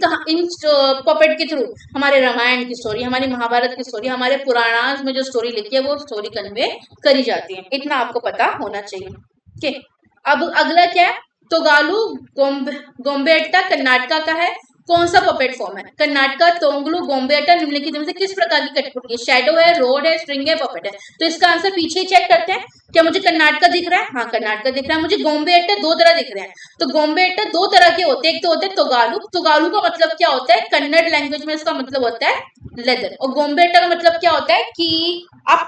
Speaker 1: पपेट के थ्रू? हमारे रामायण की स्टोरी, हमारी महाभारत की स्टोरी, हमारे पुराणास में जो स्टोरी लिखी है वो स्टोरी कन्वे करी जाती है, इतना आपको पता होना चाहिए, ठीक है। अब अगला क्या है? तोगालू गोम्बेट्टा कर्नाटका का है, कौन सा पपेट फॉर्म है? कर्नाटका, तोंगलू, गोम्बेट्टा निम्नलिखित में से किस प्रकार की कठपुतली? शैडो है, रोड है, स्ट्रिंग है, पपेट है? तो इसका आंसर पीछे ही चेक करते हैं। क्या मुझे कर्नाटका दिख रहा है? हाँ, कर्नाटका दिख रहा है। मुझे गोम्बेट्टा दो तरह दिख रहे हैं। तो गोम्बेट्टा दो तरह के होते हैं, एक तो होते हैं तोगालू। तोगालू का मतलब क्या होता है? कन्नड़ लैंग्वेज में इसका मतलब होता है लेदर। और गोम्बेट्टा का मतलब क्या होता है? कि आप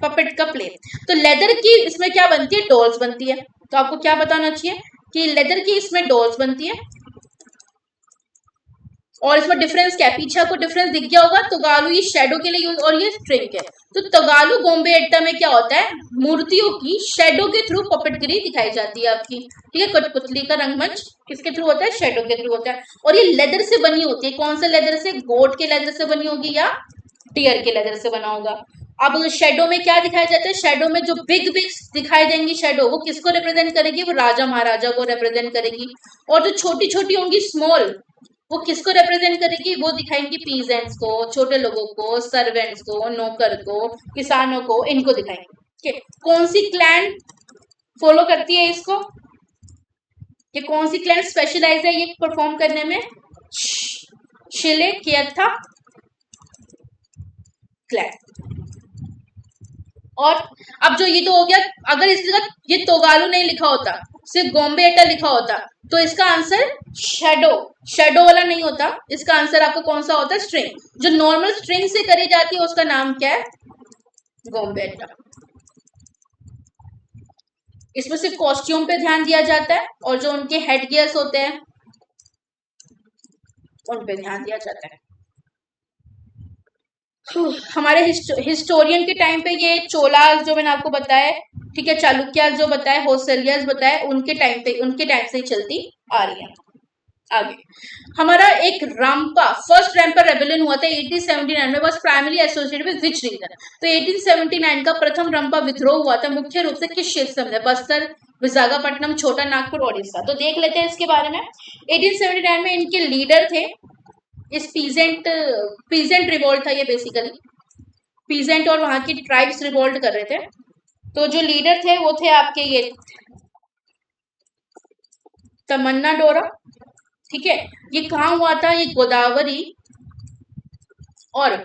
Speaker 1: पपेट का प्ले। तो लेदर की इसमें क्या बनती है? डॉल्स बनती है। तो आपको क्या बताना चाहिए कि लेदर की इसमें डॉल्स बनती है। और इसमें डिफरेंस क्या है? पीछे आपको डिफरेंस दिख गया होगा। तोगालू ये शैडो के लिए यूज, और ये स्ट्रिंग है। तो तोगालू गोम्बेट्टा में क्या होता है? मूर्तियों की शैडो के थ्रू पपेटगिरी दिखाई जाती है आपकी, ठीक है। कठपुतली का रंगमंच किसके थ्रू होता है? शैडो के थ्रू होता है। और ये लेदर से बनी होती है, कौन से लेदर से? गोट के लेदर से बनी होगी या टियर के लेदर से बना होगा। अब शेडो में क्या दिखाया जाता है? शेडो में जो बिग बिग दिखाई देंगी शेडो, वो किसको रिप्रेजेंट करेगी? वो राजा महाराजा को रिप्रेजेंट करेगी। और जो छोटी छोटी होंगी स्मॉल, वो किसको रिप्रेजेंट करेगी? वो दिखाएंगी पीजेंट्स को, छोटे लोगों को, सर्वेंट्स को, नौकर को, किसानों को, इनको दिखाएंगे, ठीक है। कौन सी क्लैन फॉलो करती है इसको? ये कौन सी क्लैन स्पेशलाइज है ये परफॉर्म करने में? शिले कियथा क्लैन। और अब जो ये तो हो गया, अगर इस जगह ये तोगालू नहीं लिखा होता, सिर्फ गोम्बेट्टा लिखा होता, तो इसका आंसर शेडो वाला नहीं होता। इसका आंसर आपको कौन सा होता है? स्ट्रिंग। जो नॉर्मल स्ट्रिंग से करी जाती है उसका नाम क्या है? गोम्बेट्टा। इसमें सिर्फ कॉस्ट्यूम पे ध्यान दिया जाता है, और जो उनके हेड गियर्स होते हैं उन पे ध्यान दिया जाता है। हमारे हिस्टोरियन के टाइम पे ये चोलास जो मैंने आपको बताया, ठीक है, चालुक्यास जो बताए, होसलियास बताए, उनके टाइम से ही चलती आ रही है। आगे हमारा एक रामपा, फर्स्ट रैम्पा रेबेलियन हुआ था 1879 में, was primary associated with which region? तो 1879 का प्रथम रंपा विद्रोह हुआ था मुख्य रूप से किस क्षेत्र में? बस्तर, विशाखापट्टनम, छोटा नागपुर, ओडिशा। तो देख लेते हैं इसके बारे में। 1879 में इनके लीडर थे, इस पीजेंट रिवोल्ट था ये बेसिकली। पीजेंट और वहां की ट्राइब्स रिवोल्ट कर रहे थे। तो जो लीडर थे वो थे आपके ये तमन्ना डोरा, ठीक है। ये कहाँ हुआ था? ये गोदावरी और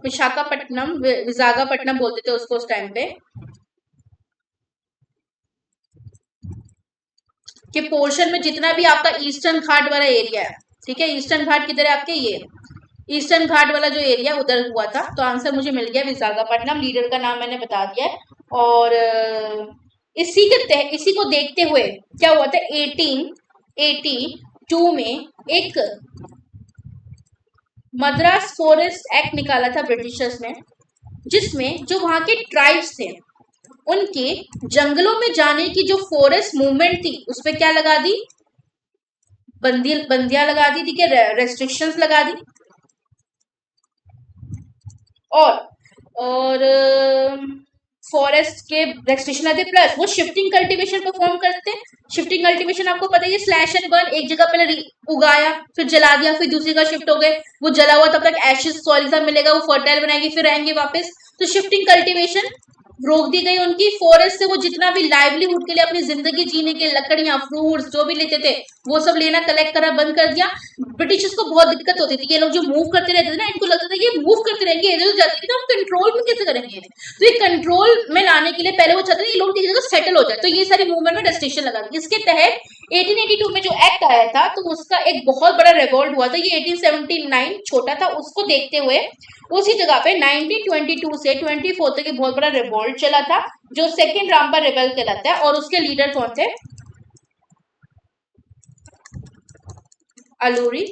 Speaker 1: विशाखापट्टनम, विशाखापट्टनम बोलते थे उसको उस टाइम पे, के पोर्शन में जितना भी आपका ईस्टर्न घाट वाला एरिया है, ठीक है। ईस्टर्न घाट किधर है आपके? ये ईस्टर्न घाट वाला जो एरिया उधर हुआ था। तो आंसर मुझे मिल गया विशाखापट्टनम। लीडर का नाम मैंने बता दिया है। और इसी को देखते हुए क्या हुआ था? 1882 में एक मद्रास फॉरेस्ट एक्ट निकाला था ब्रिटिशर्स ने, जिसमें जो वहां के ट्राइब्स थे उनके जंगलों में जाने की जो फॉरेस्ट मूवमेंट थी उस पर क्या लगा दी, बंदियां लगा दी, ठीक है, रेस्ट्रिक्शंस लगा दी। और फॉरेस्ट के रेस्ट्रिक्शन आते, प्लस वो शिफ्टिंग कल्टीवेशन परफॉर्म करते हैं। शिफ्टिंग कल्टीवेशन आपको पता है, स्लैश एंड बर्न, एक जगह पहले उगाया फिर जला दिया फिर दूसरी जगह शिफ्ट हो गए, वो जला हुआ तब तक एशेस सॉइल सा मिलेगा, वो फर्टाइल बनाएंगे फिर आएंगे वापस। तो शिफ्टिंग कल्टीवेशन रोक दी गई उनकी। फॉरेस्ट से वो जितना भी लाइवलीहुड के लिए अपनी जिंदगी जीने के लकड़ियां फ्रूट्स जो भी लेते थे वो सब लेना कलेक्ट करना बंद कर दिया। ब्रिटिशर्स को बहुत दिक्कत होती थी, ये लोग जो मूव करते रहते थे ना, इनको लगता था ये मूव करते रहेंगे इधर जाते थे, हम कंट्रोल में कैसे करेंगे। तो ये कंट्रोल में लाने के लिए पहले वो चाहते थे ये लोग एक जगह सेटल हो जाए, तो ये सारी मूवमेंट में रेस्ट्रिक्शन लगा दी। इसके तहत 1882 में जो एक्ट आया था तो उसका एक बहुत बड़ा रिवॉल्ट हुआ था, ये 1879 छोटा था, उसको देखते हुए उसी जगह पे 1922 से 24 तक बहुत बड़ा रिवॉल्ट चला था जो सेकेंड रामबा रिबेल कहलाता है। और उसके लीडर कौन थे, अलूरी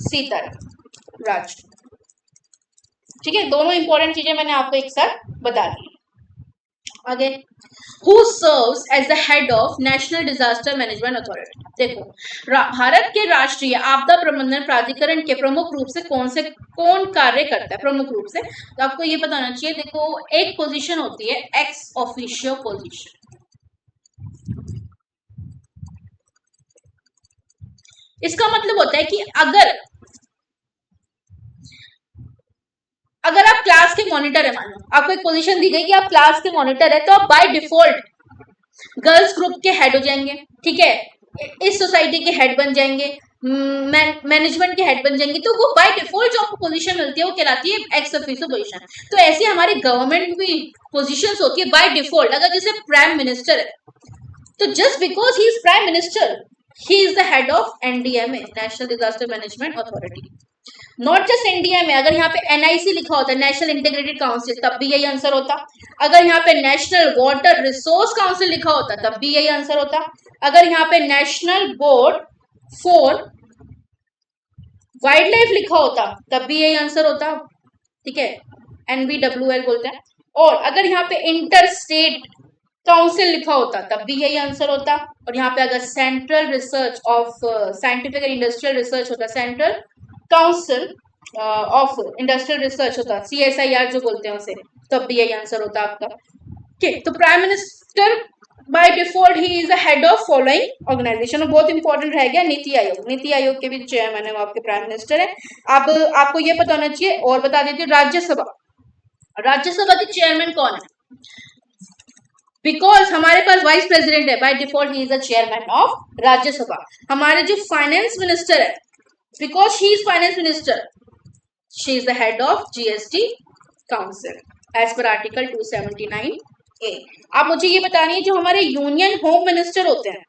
Speaker 1: सीताराम, ठीक है। दोनों इंपॉर्टेंट चीजें मैंने आपको एक साथ बता दी। आगे, Who serves as the head of National Disaster Management Authority? देखो, भारत के राष्ट्रीय आपदा प्रबंधन प्राधिकरण के प्रमुख रूप से कौन कार्य करता है प्रमुख रूप से, तो आपको ये बताना चाहिए। देखो, एक पोजीशन होती है एक्स ऑफिशियो पोजीशन। इसका मतलब होता है कि अगर आप क्लास के मॉनिटर है, मान लो आपको एक पोजीशन दी गई कि आप क्लास के मॉनिटर है, तो आप बाय डिफॉल्ट गर्ल्स ग्रुप के हेड हो जाएंगे, ठीक है, इस सोसाइटी के हेड बन जाएंगे, मैनेजमेंट के हेड बन जाएंगे, तो वो बाय डिफॉल्ट जो आपको पोजीशन मिलती है वो कहलाती है एक्स ऑफिशियो पोजीशन। तो ऐसी हमारी गवर्नमेंट भी पोजीशंस होती है बाय डिफॉल्ट। अगर जैसे प्राइम मिनिस्टर है तो just because he is prime minister he is the head of NDMA, national disaster management authority. Not just India में, अगर यहाँ पे एनआईसी लिखा होता है, नेशनल इंटीग्रेटेड काउंसिल, तब भी यही आंसर होता। अगर यहाँ पे नेशनल वाटर रिसोर्स काउंसिल लिखा होता तब भी यही आंसर होता। अगर यहाँ पे national board for wild life लिखा होता तब भी यही आंसर होता, ठीक है, NBWL बोलते हैं। और अगर यहाँ पे इंटर स्टेट काउंसिल लिखा होता तब भी यही आंसर होता। और यहाँ पे अगर central research of scientific and industrial research होता, central council of industrial research होता, CSIR जो बोलते हैं उसे, तब भी यही आंसर होता आपका। ठीक, तो प्राइम मिनिस्टर बाय डिफॉल्ट ही is the head of following organization. बहुत इंपॉर्टेंट रह गया नीति आयोग, नीति आयोग के भी चेयरमैन है वो आपके प्राइम मिनिस्टर है। अब आपको ये पता होना चाहिए। और बता देती हूँ, राज्यसभा, राज्यसभा के चेयरमैन कौन है, बिकॉज हमारे पास वाइस प्रेसिडेंट है, बाय डिफॉल्ट ही is the chairman of Rajya Sabha. हमारे जो फाइनेंस मिनिस्टर है, because she is finance minister, she is the head of GST council as per article 279A। आप मुझे ये बतानी है, जो हमारे यूनियन होम मिनिस्टर होते हैं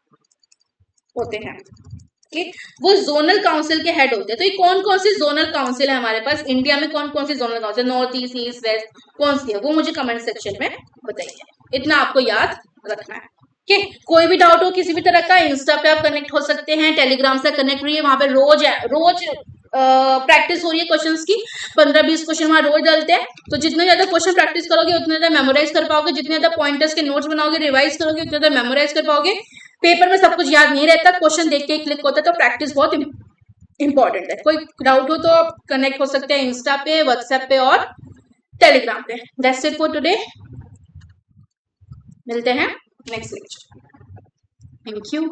Speaker 1: वो जोनल काउंसिल के हेड होते हैं। तो ये कौन कौन सी जोनल काउंसिल है हमारे पास इंडिया में, कौन कौन सी zonal council, north east east west कौन सी है, वो मुझे कमेंट सेक्शन में बताइए। इतना आपको याद रखना है। कोई भी डाउट हो किसी भी तरह का, इंस्टा पे आप कनेक्ट हो सकते हैं, टेलीग्राम से कनेक्ट रहिए, वहां पे रोज प्रैक्टिस हो रही है क्वेश्चंस की, 15-20 क्वेश्चन वहां रोज डालते हैं। तो जितने ज्यादा क्वेश्चन प्रैक्टिस करोगे उतने ज्यादा मेमोराइज कर पाओगे, जितने ज्यादा पॉइंटर्स के नोट्स बनाओगे रिवाइज करोगे उतने ज्यादा मेमोराइज कर पाओगे। पेपर में सब कुछ याद नहीं रहता, क्वेश्चन देख के क्लिक होता है, तो प्रैक्टिस बहुत इंपॉर्टेंट है। कोई डाउट हो तो आप कनेक्ट हो सकते हैं इंस्टा पे, व्हाट्सएप पे और टेलीग्राम पे। दैट्स इट फॉर टुडे, मिलते हैं नेक्स्ट लेक्चर। Thank you.